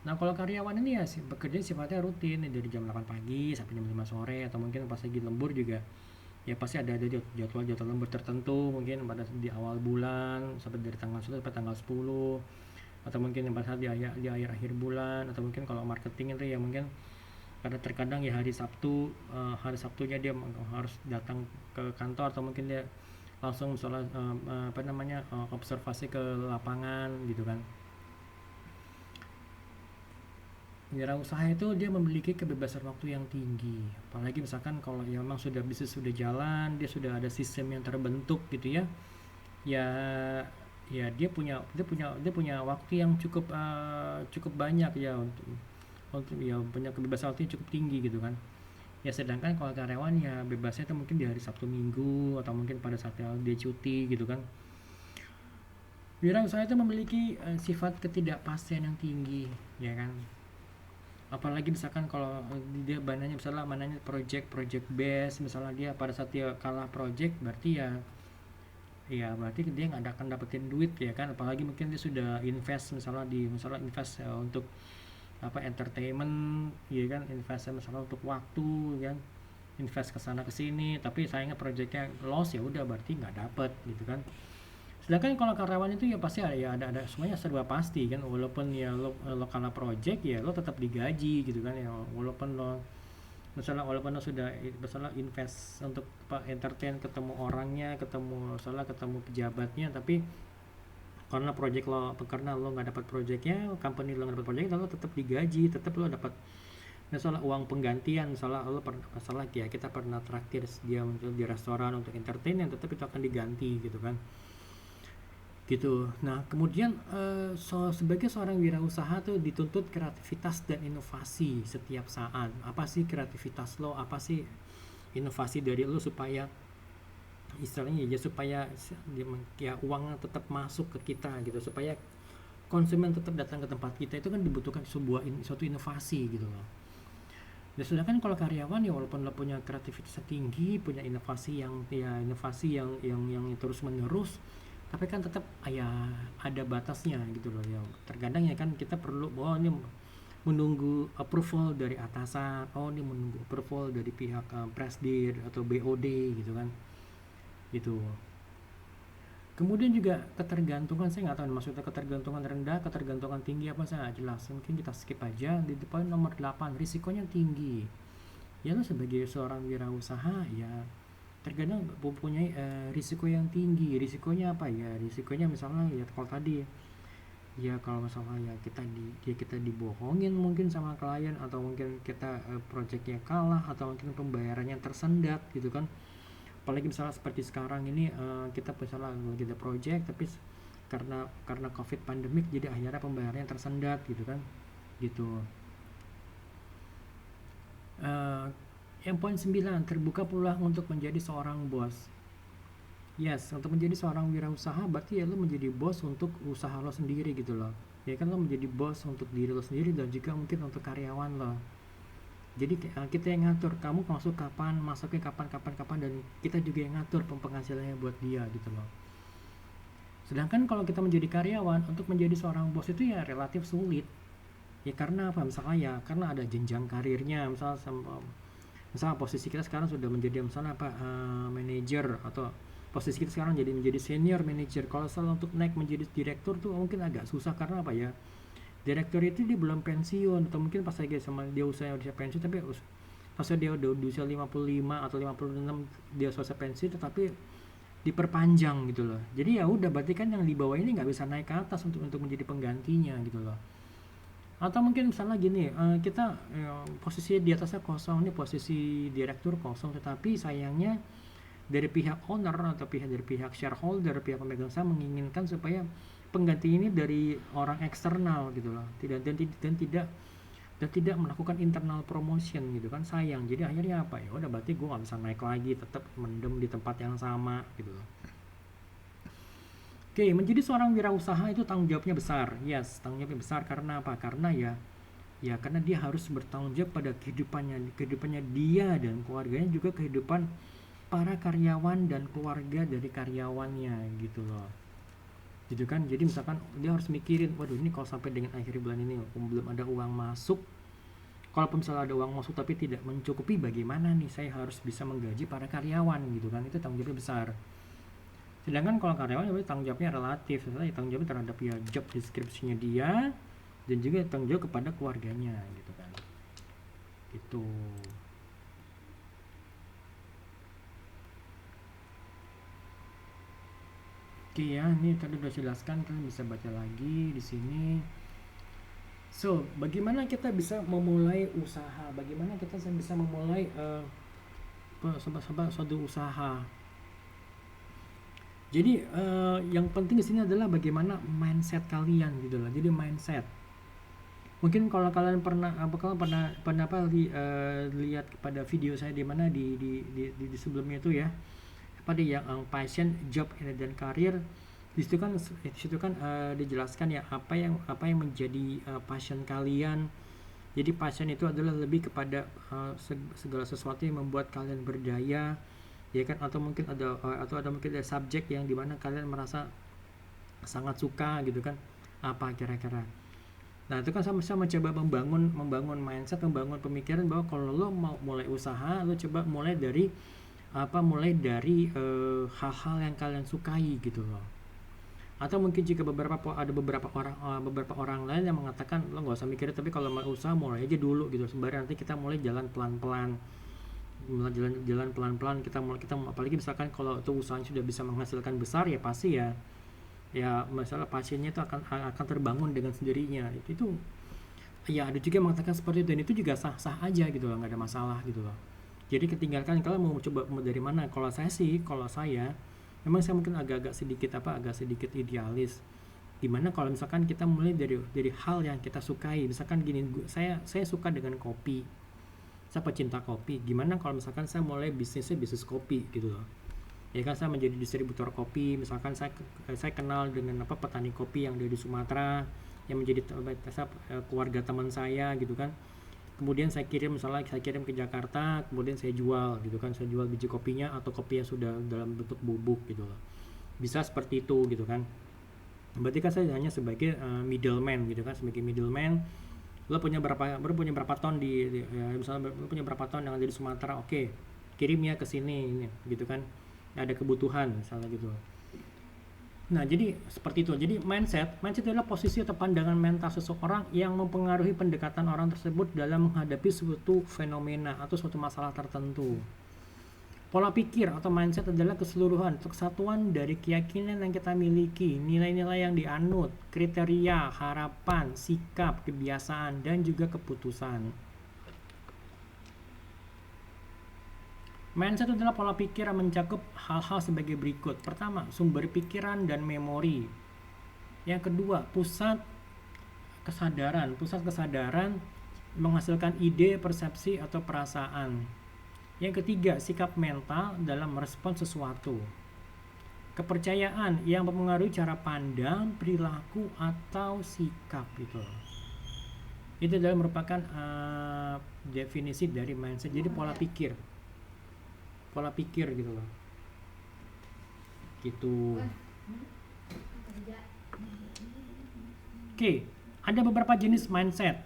Nah kalau karyawan ini ya bekerja sifatnya rutin dari jam 8 pagi sampai jam 5 sore, atau mungkin pas lagi lembur juga ya pasti ada jadwal lembur tertentu, mungkin pada di awal bulan sampai dari tanggal 1 sampai tanggal 10, atau mungkin pada saat di akhir bulan, atau mungkin kalau marketing itu ya mungkin karena terkadang ya hari Sabtunya dia harus datang ke kantor, atau mungkin dia langsung misalnya observasi ke lapangan gitu kan. Wirausaha itu dia memiliki kebebasan waktu yang tinggi, apalagi misalkan kalau ya memang bisnis sudah jalan, dia sudah ada sistem yang terbentuk gitu ya, ya dia punya waktu yang cukup banyak ya, untuk ya punya kebebasan waktu yang cukup tinggi gitu kan. Ya sedangkan kalau karyawan ya bebasnya itu mungkin di hari Sabtu Minggu, atau mungkin pada saat dia cuti gitu kan. Wirausaha itu memiliki sifat ketidakpastian yang tinggi, ya kan? Apalagi misalkan kalau dia mananya project base, misalnya dia pada saat dia kalah project, berarti berarti dia nggak akan dapetin duit, ya kan? Apalagi mungkin dia sudah invest misalnya invest untuk apa entertainment, ya kan? Invest misalnya untuk waktu, ya kan? Invest ke sana ke sini, tapi sayangnya projectnya loss, ya udah berarti nggak dapet gitu kan. Sedangkan kalau karyawan itu ya pasti ada semuanya serba pasti kan, walaupun ya lo kalah project ya lo tetap digaji gitu kan ya, walaupun lo sudah misalnya invest untuk entertain, ketemu orangnya, ketemu pejabatnya, tapi karena lo nggak dapat projectnya, company lo nggak dapat project, lo tetap digaji, tetap lo dapat misalnya uang penggantian. Misalnya ya kita pernah traktir dia di restoran untuk entertain, yang tetap itu akan diganti gitu kan, gitu. Nah, kemudian sebagai seorang wirausaha tuh dituntut kreativitas dan inovasi setiap saat. Apa sih kreativitas lo? Apa sih inovasi dari lo supaya istilahnya ya supaya ya uangnya tetap masuk ke kita gitu, supaya konsumen tetap datang ke tempat kita, itu kan dibutuhkan suatu inovasi gitu loh. Dan sedangkan kalau karyawan ya walaupun lo punya kreativitas tinggi, punya inovasi yang terus menerus, tapi kan tetap ada batasnya gitu loh ya. Terkadang ya kan kita perlu ini menunggu approval dari atasan, ini menunggu approval dari pihak presdir atau BOD gitu kan, gitu. Kemudian juga ketergantungan, saya nggak tahu maksudnya ketergantungan rendah, ketergantungan tinggi apa, saya nggak jelas, mungkin kita skip aja. Di depan nomor 8, risikonya tinggi. Ya lo sebagai seorang wirausaha ya terkadang mempunyai risiko yang tinggi. Risikonya apa ya? Risikonya misalnya ya kalau tadi ya, kalau misalnya kita dibohongin mungkin sama klien, atau mungkin kita projectnya kalah, atau mungkin pembayarannya tersendat gitu kan. Apalagi misalnya seperti sekarang ini kita misalnya lagi ada project, tapi karena covid pandemik, jadi akhirnya pembayarannya tersendat gitu kan, gitu. Yang poin 9, terbuka peluang untuk menjadi seorang bos. Yes, untuk menjadi seorang wirausaha berarti ya lo menjadi bos untuk usaha lo sendiri gitu loh. Ya kan, lo menjadi bos untuk diri lo sendiri dan juga mungkin untuk karyawan lo. Jadi kita yang ngatur kamu masuk kapan, masuknya kapan, dan kita juga yang ngatur penghasilannya buat dia gitu loh. Sedangkan kalau kita menjadi karyawan, untuk menjadi seorang bos itu ya relatif sulit. Ya karena apa? Misalnya ya karena ada jenjang karirnya. Misalnya posisi kita sekarang sudah menjadi misalnya manajer, atau posisi kita sekarang menjadi senior manager. Kalau salah untuk naik menjadi direktur tuh mungkin agak susah, karena apa ya? Direktur itu dia belum pensiun, atau mungkin pas lagi sama dia usia pensiun, tapi pas dia udah usia 55 atau 56 dia selesai pensiun, tetapi diperpanjang gitu loh. Jadi ya udah, berarti kan yang di bawah ini nggak bisa naik ke atas untuk menjadi penggantinya gitu loh. Atau mungkin misalnya gini, kita posisi di atasnya kosong, nih posisi direktur kosong, tetapi sayangnya dari pihak owner atau dari pihak shareholder, pihak pemegang saham menginginkan supaya pengganti ini dari orang eksternal gitu loh, dan tidak melakukan internal promotion gitu kan, sayang. Jadi akhirnya apa ya, udah berarti gue nggak bisa naik lagi, tetap mendem di tempat yang sama gitu loh. Oke, menjadi seorang wirausaha itu tanggung jawabnya besar. Yes, tanggung jawabnya besar karena apa? Karena karena dia harus bertanggung jawab pada kehidupannya dia dan keluarganya, juga kehidupan para karyawan dan keluarga dari karyawannya gitu loh. Gitu kan. Jadi misalkan dia harus mikirin, waduh ini kalau sampai dengan akhir bulan ini belum ada uang masuk, kalaupun misalnya ada uang masuk tapi tidak mencukupi, bagaimana nih saya harus bisa menggaji para karyawan gitu kan. Itu tanggung jawabnya besar. Sedangkan kalau karyawan tanggung jawabnya relatif, misalnya tanggung jawab terhadap job deskripsinya dia, dan juga tanggung jawab kepada keluarganya gitu kan, gitu. Oke ya, ini tadi udah jelaskan, kalian bisa baca lagi di sini. So, bagaimana kita bisa memulai usaha? Bagaimana kita bisa memulai suatu usaha? Jadi yang penting di sini adalah bagaimana mindset kalian gitu loh. Jadi mindset. Mungkin kalau kalian pernah lihat pada video saya di mana di sebelumnya itu ya, pada yang passion, job, dan karir, di situ kan dijelaskan ya apa yang menjadi passion kalian. Jadi passion itu adalah lebih kepada segala sesuatu yang membuat kalian berdaya, ya kan? Atau mungkin ada subjek yang dimana kalian merasa sangat suka gitu kan? Apa kira-kira? Nah itu kan sama-sama coba membangun mindset, membangun pemikiran bahwa kalau lo mau mulai usaha, lo coba mulai dari hal-hal yang kalian sukai gitu loh. Atau mungkin jika ada beberapa orang lain yang mengatakan lo nggak usah mikirin, tapi kalau mau usaha mulai aja dulu gitu, sembari nanti kita mulai jalan pelan-pelan, kita apalagi misalkan kalau itu usahanya sudah bisa menghasilkan besar, ya pasti ya masalah pasiennya itu akan terbangun dengan sendirinya. Itu ya ada juga yang mengatakan seperti itu, dan itu juga sah-sah aja gitu loh, nggak ada masalah gitu loh. Jadi ketinggalkan kalian mau coba dari mana. Kalau saya memang saya mungkin agak sedikit idealis. Gimana kalau misalkan kita mulai dari hal yang kita sukai. Misalkan gini, saya suka dengan kopi, saya pecinta kopi. Gimana kalau misalkan saya mulai bisnis kopi gitu loh, ya kan? Saya menjadi distributor kopi. Misalkan saya kenal dengan petani kopi yang dari Sumatera, yang menjadi keluarga teman saya gitu kan. Kemudian saya kirim ke Jakarta, kemudian saya jual gitu kan, saya jual biji kopinya atau kopi yang sudah dalam bentuk bubuk gitu loh. Bisa seperti itu gitu kan. Berarti kan saya hanya sebagai middleman gitu kan, sebagai middleman. Lo punya berapa ton misalnya lo punya berapa ton yang ada di Sumatera, oke, kirim ya ke sini gitu kan. Ada kebutuhan misalnya gitu. Nah, jadi seperti itu. Jadi mindset adalah posisi atau pandangan mental seseorang yang mempengaruhi pendekatan orang tersebut dalam menghadapi suatu fenomena atau suatu masalah tertentu. Pola pikir atau mindset adalah keseluruhan atau kesatuan dari keyakinan yang kita miliki, nilai-nilai yang dianut, kriteria, harapan, sikap, kebiasaan, dan juga keputusan. Mindset adalah pola pikir yang mencakup hal-hal sebagai berikut. Pertama, sumber pikiran dan memori. Yang kedua, pusat kesadaran. Pusat kesadaran menghasilkan ide, persepsi, atau perasaan. Yang ketiga, sikap mental dalam merespon sesuatu. Kepercayaan yang mempengaruhi cara pandang, perilaku, atau sikap gitu. Itu adalah merupakan definisi dari mindset. Jadi pola pikir gitu loh, gitu. Oke, ada beberapa jenis mindset.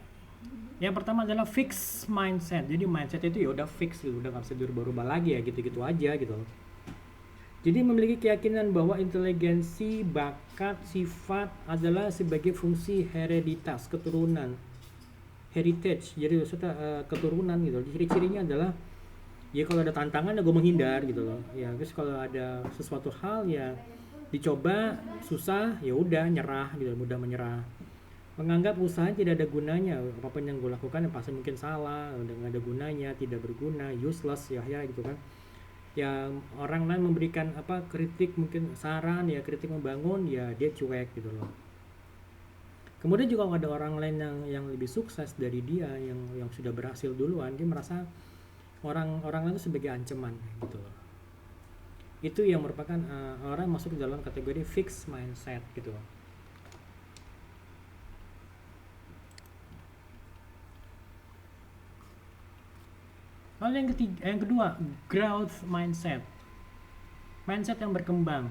Yang pertama adalah fixed mindset. Jadi mindset itu ya udah fix gitu, udah nggak bisa dirubah-rubah lagi, ya gitu-gitu aja gitu. Jadi memiliki keyakinan bahwa inteligensi, bakat, sifat adalah sebagai fungsi hereditas, keturunan, heritage. Jadi maksudnya keturunan gitu. Ciri-cirinya adalah ya kalau ada tantangan ya gue menghindar gitu loh, ya. Terus kalau ada sesuatu hal ya dicoba, susah ya udah nyerah gitu, mudah menyerah. Menganggap usaha tidak ada gunanya, apapun yang gue lakukan ya pasti mungkin salah, udah nggak ada gunanya, tidak berguna, useless ya gitu kan. Ya orang lain memberikan kritik, mungkin saran ya, kritik membangun, ya dia cuek gitu loh. Kemudian juga ada orang lain yang lebih sukses dari dia, yang sudah berhasil duluan, dia merasa orang lain itu sebagai ancaman gitu loh. Itu yang merupakan orang masuk dalam kategori fixed mindset gitu loh. Lalu yang kedua, growth mindset. Mindset yang berkembang.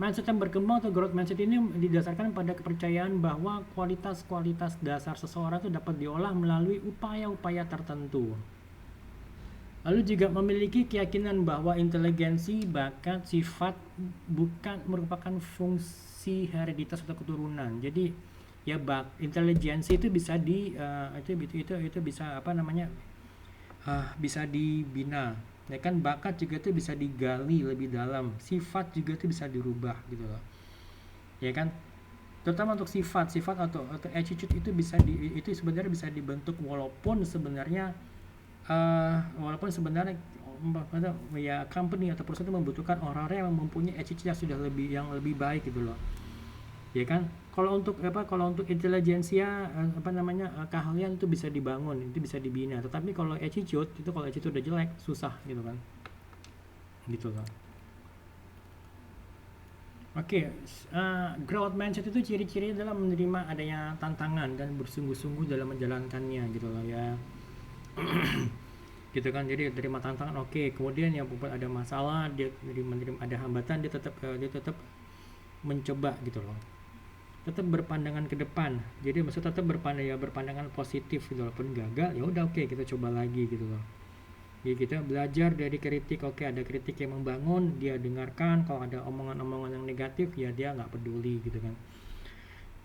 Mindset yang berkembang atau growth mindset ini didasarkan pada kepercayaan bahwa kualitas-kualitas dasar seseorang itu dapat diolah melalui upaya-upaya tertentu. Lalu juga memiliki keyakinan bahwa inteligensi, bakat, sifat bukan merupakan fungsi hereditas atau keturunan. Jadi ya inteligensi itu bisa itu bisa bisa dibina. Ya kan, bakat juga itu bisa digali lebih dalam. Sifat juga itu bisa dirubah gitu loh. Ya kan? Terutama untuk sifat atau attitude itu itu sebenarnya bisa dibentuk walaupun sebenarnya ya company atau perusahaan itu membutuhkan orang-orang yang mempunyai attitude yang lebih baik gitu loh, ya kan. Kalau untuk intelijensia keahlian itu bisa dibangun, itu bisa dibina. Tetapi kalau attitude udah jelek, susah gitu kan, gitu loh. Oke, growth mindset itu ciri-cirinya adalah menerima adanya tantangan dan bersungguh-sungguh dalam menjalankannya gitu loh ya. Gitu kan, jadi terima tantangan, oke, kemudian yang membuat ada masalah dia menerima ada hambatan, dia tetap mencoba gitu loh, tetap berpandangan ke depan. Jadi maksud tetap berpandangan positif gitu, walaupun gagal ya udah, oke, kita coba lagi gitu loh. Jadi kita belajar dari kritik, oke, ada kritik yang membangun dia dengarkan, kalau ada omongan-omongan yang negatif ya dia nggak peduli gitu kan.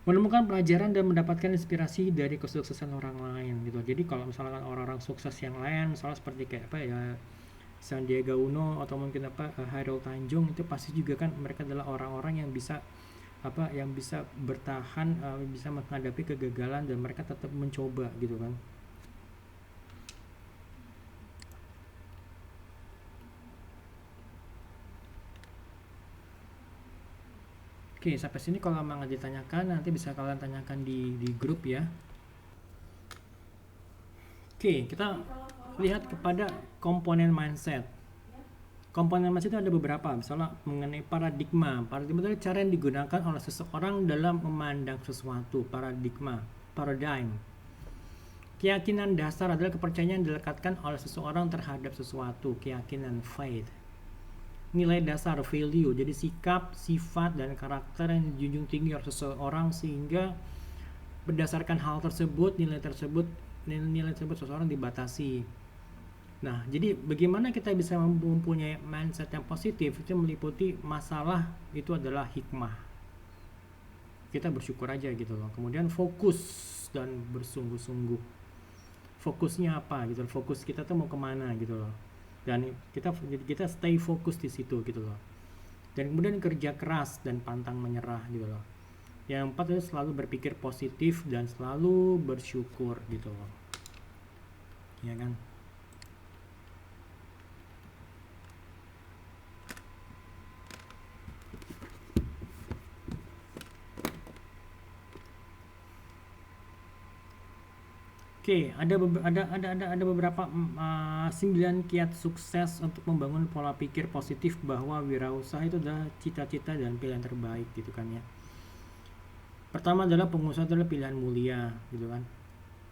Menemukan pelajaran dan mendapatkan inspirasi dari kesuksesan orang lain gitu. Jadi kalau misalkan orang-orang sukses yang lain, misalnya seperti kayak apa ya, Sandiaga Uno atau mungkin apa Hairul Tanjung, itu pasti juga kan mereka adalah orang-orang yang bisa bertahan, bisa menghadapi kegagalan dan mereka tetap mencoba gitu kan. Oke, sampai sini kalau memang ditanyakan nanti bisa kalian tanyakan di grup ya. Oke, kita lihat kepada komponen mindset. Komponen mindset itu ada beberapa, misalnya mengenai paradigma. Paradigma adalah cara yang digunakan oleh seseorang dalam memandang sesuatu. Paradigm. Keyakinan dasar adalah kepercayaan yang dilekatkan oleh seseorang terhadap sesuatu. Keyakinan, faith. Nilai dasar, value, jadi sikap, sifat, dan karakter yang dijunjung tinggi oleh seseorang, sehingga berdasarkan hal tersebut, nilai tersebut seseorang dibatasi. Nah, jadi bagaimana kita bisa mempunyai mindset yang positif, itu meliputi masalah itu adalah hikmah. Kita bersyukur aja gitu loh. Kemudian fokus dan bersungguh-sungguh. Fokusnya apa gitu, fokus kita tuh mau kemana gitu loh. Dan kita stay fokus di situ gitu loh. Dan kemudian kerja keras dan pantang menyerah gitu loh. Yang empat itu selalu berpikir positif dan selalu bersyukur gitu loh. Ya kan? Oke, ada beberapa 9 kiat sukses untuk membangun pola pikir positif bahwa wirausaha itu adalah cita-cita dan pilihan terbaik gitu kan ya. Pertama adalah pengusaha adalah pilihan mulia gitu kan.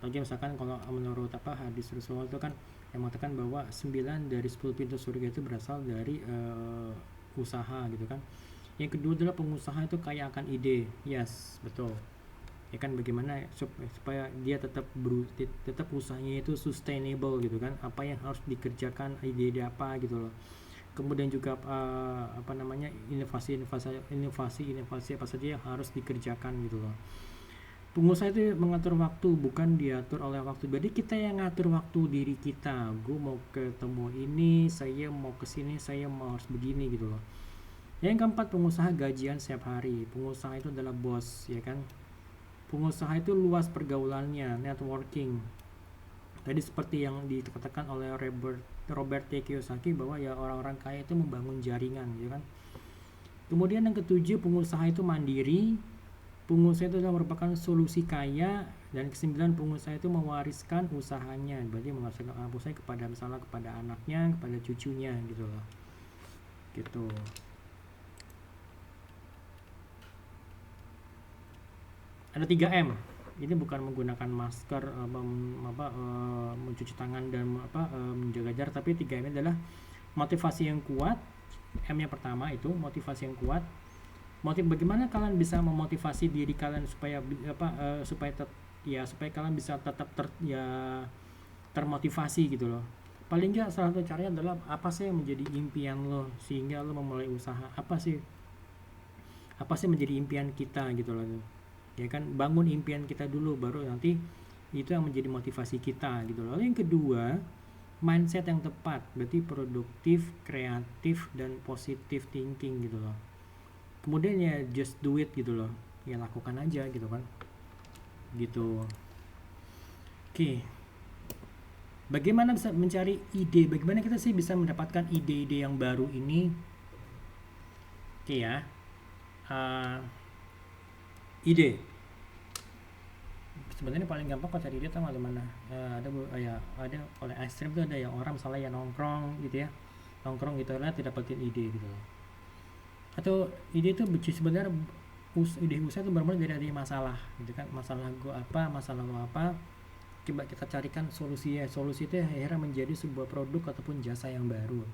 Lagi misalkan kalau menurut hadis Rasulullah itu kan yang mengatakan bahwa 9 dari 10 pintu surga itu berasal dari usaha gitu kan. Yang kedua adalah pengusaha itu kaya akan ide. Yes, betul. Ya kan, bagaimana supaya dia tetap usahanya itu sustainable gitu kan, apa yang harus dikerjakan, ide-ide apa gitu loh. Kemudian juga inovasi apa saja yang harus dikerjakan gitu loh. Pengusaha itu mengatur waktu, bukan diatur oleh waktu. Jadi kita yang ngatur waktu diri kita. Gue mau ketemu ini, saya mau kesini, saya mau harus begini gitu loh. Yang keempat, pengusaha gajian setiap hari. Pengusaha itu adalah bos, ya kan. Pengusaha itu luas pergaulannya, networking. Tadi seperti yang dikatakan oleh Robert T. Kiyosaki bahwa ya orang-orang kaya itu membangun jaringan, ya kan. Kemudian yang ketujuh, pengusaha itu mandiri. Pengusaha itu adalah merupakan solusi kaya. Dan kesembilan, pengusaha itu mewariskan usahanya, berarti mewariskan usahanya kepada anaknya, kepada cucunya gitu loh. Gitu. Ada 3M. Ini bukan menggunakan masker, mencuci tangan dan menjaga jarak, tapi 3M ini adalah motivasi yang kuat. M-nya pertama itu motivasi yang kuat. Bagaimana kalian bisa memotivasi diri kalian supaya kalian bisa tetap termotivasi gitu loh. Paling nggak salah satu caranya adalah apa sih yang menjadi impian lo sehingga lo memulai usaha. Apa sih menjadi impian kita gitu loh. Ya kan, bangun impian kita dulu, baru nanti itu yang menjadi motivasi kita gitu loh. Lalu yang kedua, mindset yang tepat, berarti produktif, kreatif, dan positive thinking gitu loh. Kemudian ya just do it gitu loh, ya lakukan aja gitu kan, gitu. Oke, bagaimana bisa mencari ide, bagaimana kita sih bisa mendapatkan ide-ide yang baru ini? Oke ya, ide sebenarnya paling gampang kalau cari ide tahu nggak mana. Ada oleh ekstrim tuh, ada yang orang misalnya ya nongkrong gitu ya, nongkrong gitu lah, tidak dapetin ide gitu loh. atau ide itu sebenarnya ide usaha itu bermula dari adanya masalah gitu kan, masalah gue apa, masalah lo apa, coba kita carikan solusinya. Solusi itu akhirnya menjadi sebuah produk ataupun jasa yang baru,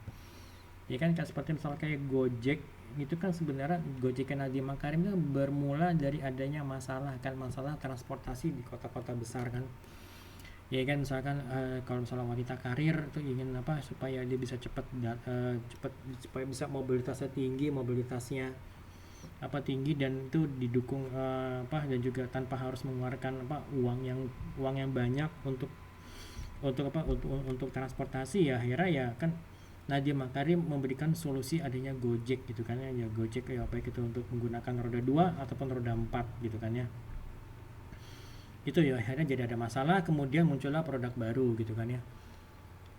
ya kan. Kayak seperti misalnya kayak Gojek itu kan, sebenarnya Gojek Nadiem Makarim itu bermula dari adanya masalah kan, masalah transportasi di kota-kota besar kan, ya kan. Misalkan kalau misalnya wanita karir tuh ingin apa, supaya dia bisa cepat supaya bisa mobilitasnya tinggi, mobilitasnya apa tinggi, dan itu didukung dan juga tanpa harus mengeluarkan uang yang banyak untuk transportasi, ya akhirnya ya kan Nadiem Makarim memberikan solusi adanya Gojek gitu kan ya. Gojek ya baik itu untuk menggunakan roda 2 ataupun roda 4 gitu kan ya. Itu ya akhirnya jadi ada masalah, kemudian muncullah produk baru gitu kan ya.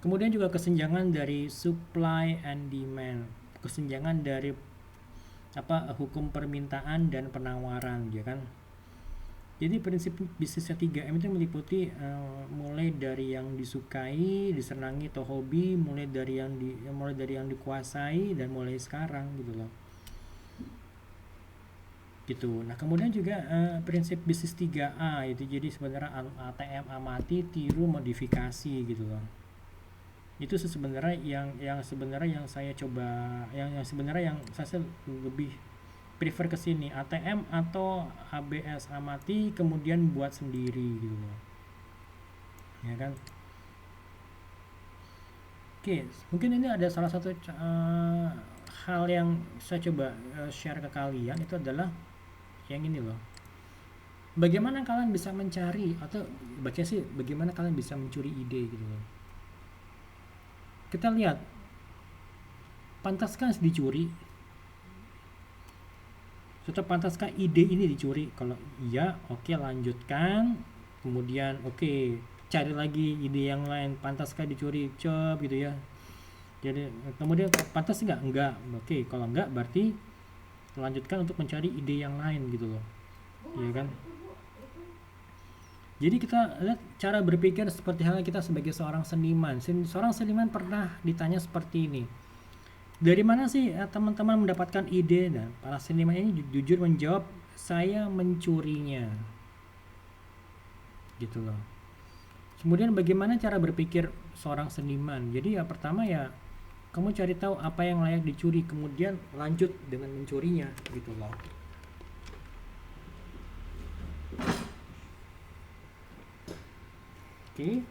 Kemudian juga kesenjangan dari supply and demand, kesenjangan dari hukum permintaan dan penawaran ya kan. Jadi prinsip bisnisnya 3M itu meliputi mulai dari yang disukai, disenangi atau hobi, mulai dari yang dikuasai, dan mulai sekarang gitu loh. Gitu. Nah, kemudian juga prinsip bisnis 3A itu jadi sebenarnya ATM, amati, tiru, modifikasi gitu loh. Itu sebenarnya yang saya coba, yang sebenarnya yang saya lebih prefer ke sini, ATM atau ABS, amati kemudian buat sendiri gitu loh, ya kan. Oke, mungkin ini ada salah satu hal yang saya coba share ke kalian, itu adalah yang ini loh. Bagaimana kalian bisa mencari, atau bagaimana kalian bisa mencuri ide gitu loh. Kita lihat, pantaskah dicuri? Sudah pantaskah ide ini dicuri? Kalau iya, oke, lanjutkan. Kemudian oke, cari lagi ide yang lain, pantaskah dicuri, gitu ya. Jadi kemudian pantas enggak, oke. Kalau enggak berarti lanjutkan untuk mencari ide yang lain gitu loh, ya kan. Jadi kita lihat cara berpikir seperti halnya kita sebagai seorang seniman. Seorang seniman pernah ditanya seperti ini, dari mana sih teman-teman mendapatkan ide? Nah, para seniman ini jujur menjawab, saya mencurinya gitu loh. Kemudian bagaimana cara berpikir seorang seniman? Jadi ya pertama ya kamu cari tahu apa yang layak dicuri, kemudian lanjut dengan mencurinya gitu loh. Oke.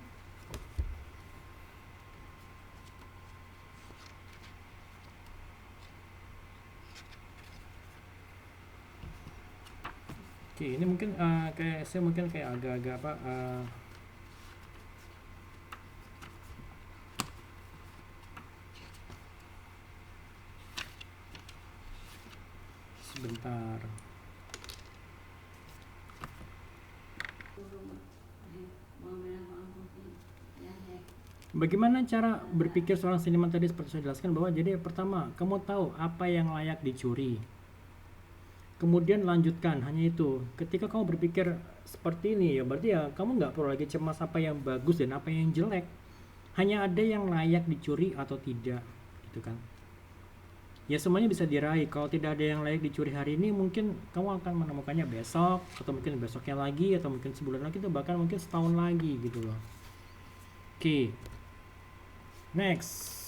Oke, ini mungkin kayak saya mungkin kayak agak-agak sebentar. Bagaimana cara berpikir seorang seniman tadi seperti saya jelaskan, bahwa jadi pertama kamu tahu apa yang layak dicuri. Kemudian lanjutkan, hanya itu. Ketika kamu berpikir seperti ini ya berarti ya kamu nggak perlu lagi cemas apa yang bagus dan apa yang jelek. Hanya ada yang layak dicuri atau tidak, gitu kan. Ya semuanya bisa diraih. Kalau tidak ada yang layak dicuri hari ini, mungkin kamu akan menemukannya besok, atau mungkin besoknya lagi, atau mungkin sebulan lagi, atau bahkan mungkin setahun lagi gitu loh. Oke. Next.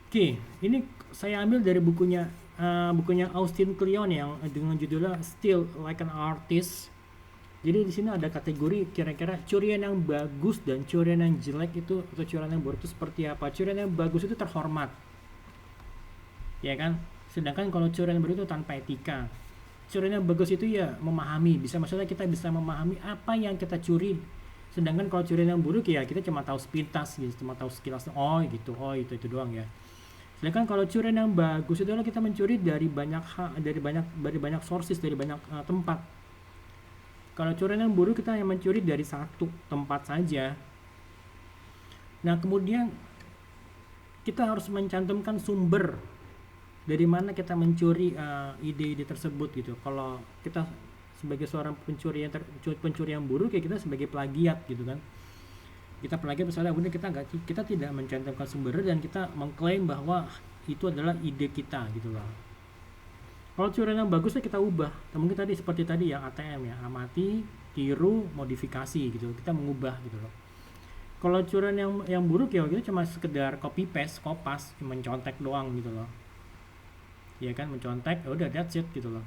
Oke, ini saya ambil dari bukunya Austin Kleon yang dengan judulnya Still Like an Artist. Jadi di sini ada kategori kira-kira curian yang bagus dan curian yang jelek itu, atau curian yang buruk itu seperti apa. Curian yang bagus itu terhormat, ya kan. Sedangkan kalau curian yang buruk itu tanpa etika. Curian yang bagus itu ya memahami, maksudnya kita bisa memahami apa yang kita curi. Sedangkan kalau curian yang buruk ya kita cuma tahu sepintas gitu, cuma tahu sekilas, oh gitu, oh itu doang ya. Sedangkan kalau curian yang bagus itu adalah kita mencuri dari banyak sources, dari banyak tempat. Kalau curian yang buruk kita yang mencuri dari satu tempat saja. Nah, kemudian kita harus mencantumkan sumber dari mana kita mencuri ide-ide tersebut gitu. Kalau kita sebagai seorang pencuri yang buruk ya kita sebagai plagiat gitu kan. Kita apalagi misalnya benar kita tidak mencantumkan sumber dan kita mengklaim bahwa itu adalah ide kita gitu loh. Kalau curian yang bagusnya kita ubah. Mungkin tadi seperti tadi ya ATM ya, amati, tiru, modifikasi gitu. Kita mengubah gitu loh. Kalau curian yang buruk ya kita cuma sekedar copy paste, kopas, cuma mencontek doang gitu loh. Ya kan, mencontek, udah that's it gitu loh.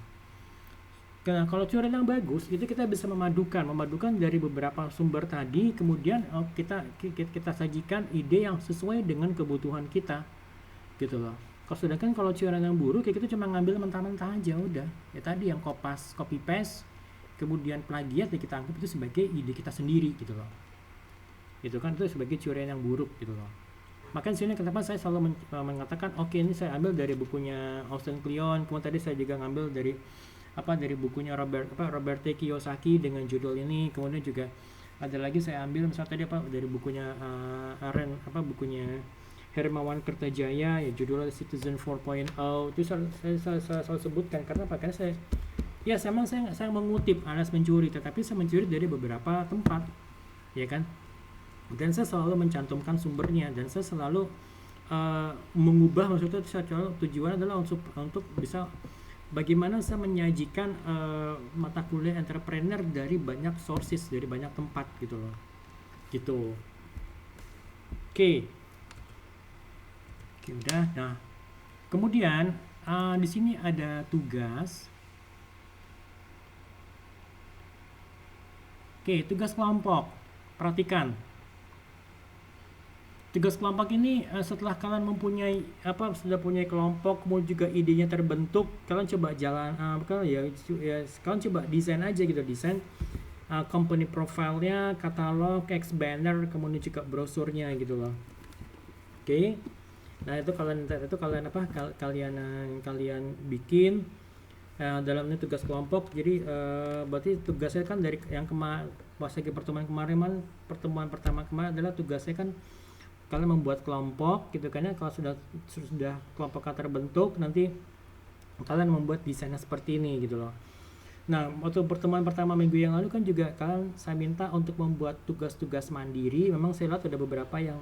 Nah, kalau curian yang bagus itu kita bisa memadukan dari beberapa sumber tadi, kemudian kita sajikan ide yang sesuai dengan kebutuhan kita gitu loh. Sedangkan kalau curian yang buruk ya kita cuma ngambil mentah-mentah aja udah. Ya tadi yang copy paste, kemudian plagiat ya kita anggap itu sebagai ide kita sendiri gitu loh. Gitu kan, itu sebagai curian yang buruk gitu loh. Makanya sini kenapa saya selalu mengatakan oke, ini saya ambil dari bukunya Austin Kleon, kemudian tadi saya juga ngambil dari bukunya Robert T. Kiyosaki dengan judul ini, kemudian juga ada lagi saya ambil misalnya tadi dari bukunya bukunya Hermawan Kertajaya ya judulnya Citizen 4.0. Itu saya selalu sebutkan karena saya mengutip alias mencuri, tetapi saya mencuri dari beberapa tempat ya kan, dan saya selalu mencantumkan sumbernya dan saya selalu mengubah, maksudnya tujuan adalah untuk bisa bagaimana saya menyajikan mata kuliah entrepreneur dari banyak sources, dari banyak tempat gitu loh. Gitu. Oke, udah. Nah, kemudian di sini ada tugas. Oke, tugas kelompok. Perhatikan. Tugas kelompok ini setelah kalian sudah punya kelompok, kemudian juga idenya terbentuk, kalian coba kalian coba desain aja gitu, desain company profile-nya, katalog, X banner, kemudian juga brosurnya gitu loh. Oke. Nah, itu kalian bikin dalam ini tugas kelompok. Jadi berarti tugasnya kan dari yang pas lagi pertemuan pertama kemarin adalah tugasnya kan kalian membuat kelompok gitu kan ya. Kalau sudah kelompoknya terbentuk, nanti kalian membuat desainnya seperti ini gitu loh. Nah, waktu pertemuan pertama minggu yang lalu kan juga saya minta untuk membuat tugas-tugas mandiri. Memang saya lihat ada beberapa yang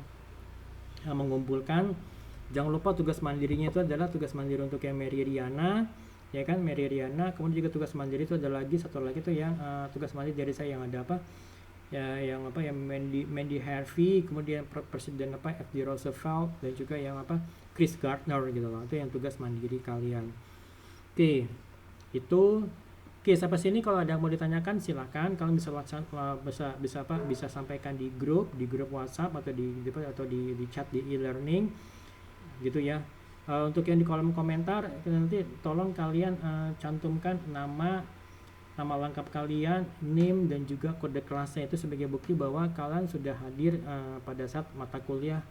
mengumpulkan. Jangan lupa tugas mandirinya itu adalah tugas mandiri untuk yang Mary Riana ya kan, Mary Riana. Kemudian juga tugas mandiri itu ada satu lagi tuh yang tugas mandiri dari saya yang ada yang Mandy Harvey, kemudian Presiden F.D. Roosevelt, dan juga yang Chris Gardner gitu loh. Itu yang tugas mandiri kalian. Oke, sampai sini kalau ada yang mau ditanyakan silakan. Kalian bisa sampaikan di grup WhatsApp atau di chat di e-learning gitu ya. Untuk yang di kolom komentar nanti tolong kalian cantumkan nama lengkap kalian, NIM, dan juga kode kelasnya, itu sebagai bukti bahwa kalian sudah hadir pada saat mata kuliah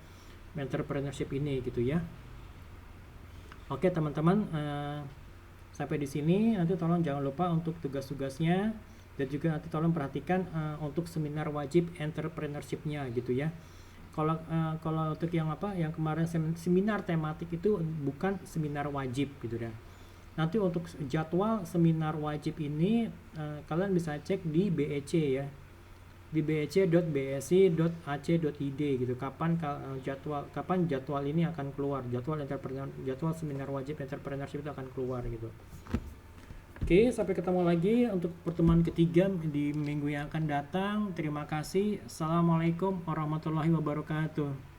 entrepreneurship ini gitu ya. Oke teman-teman, sampai di sini. Nanti tolong jangan lupa untuk tugas-tugasnya, dan juga nanti tolong perhatikan untuk seminar wajib entrepreneurship-nya gitu ya. Kalau untuk yang kemarin seminar tematik itu bukan seminar wajib gitu ya. Nanti untuk jadwal seminar wajib ini kalian bisa cek di BEC ya, di bec.bsi.ac.id gitu. Kapan jadwal ini akan keluar, jadwal seminar wajib entrepreneurship itu akan keluar gitu. Oke, sampai ketemu lagi untuk pertemuan ketiga di minggu yang akan datang. Terima kasih. Assalamualaikum warahmatullahi wabarakatuh.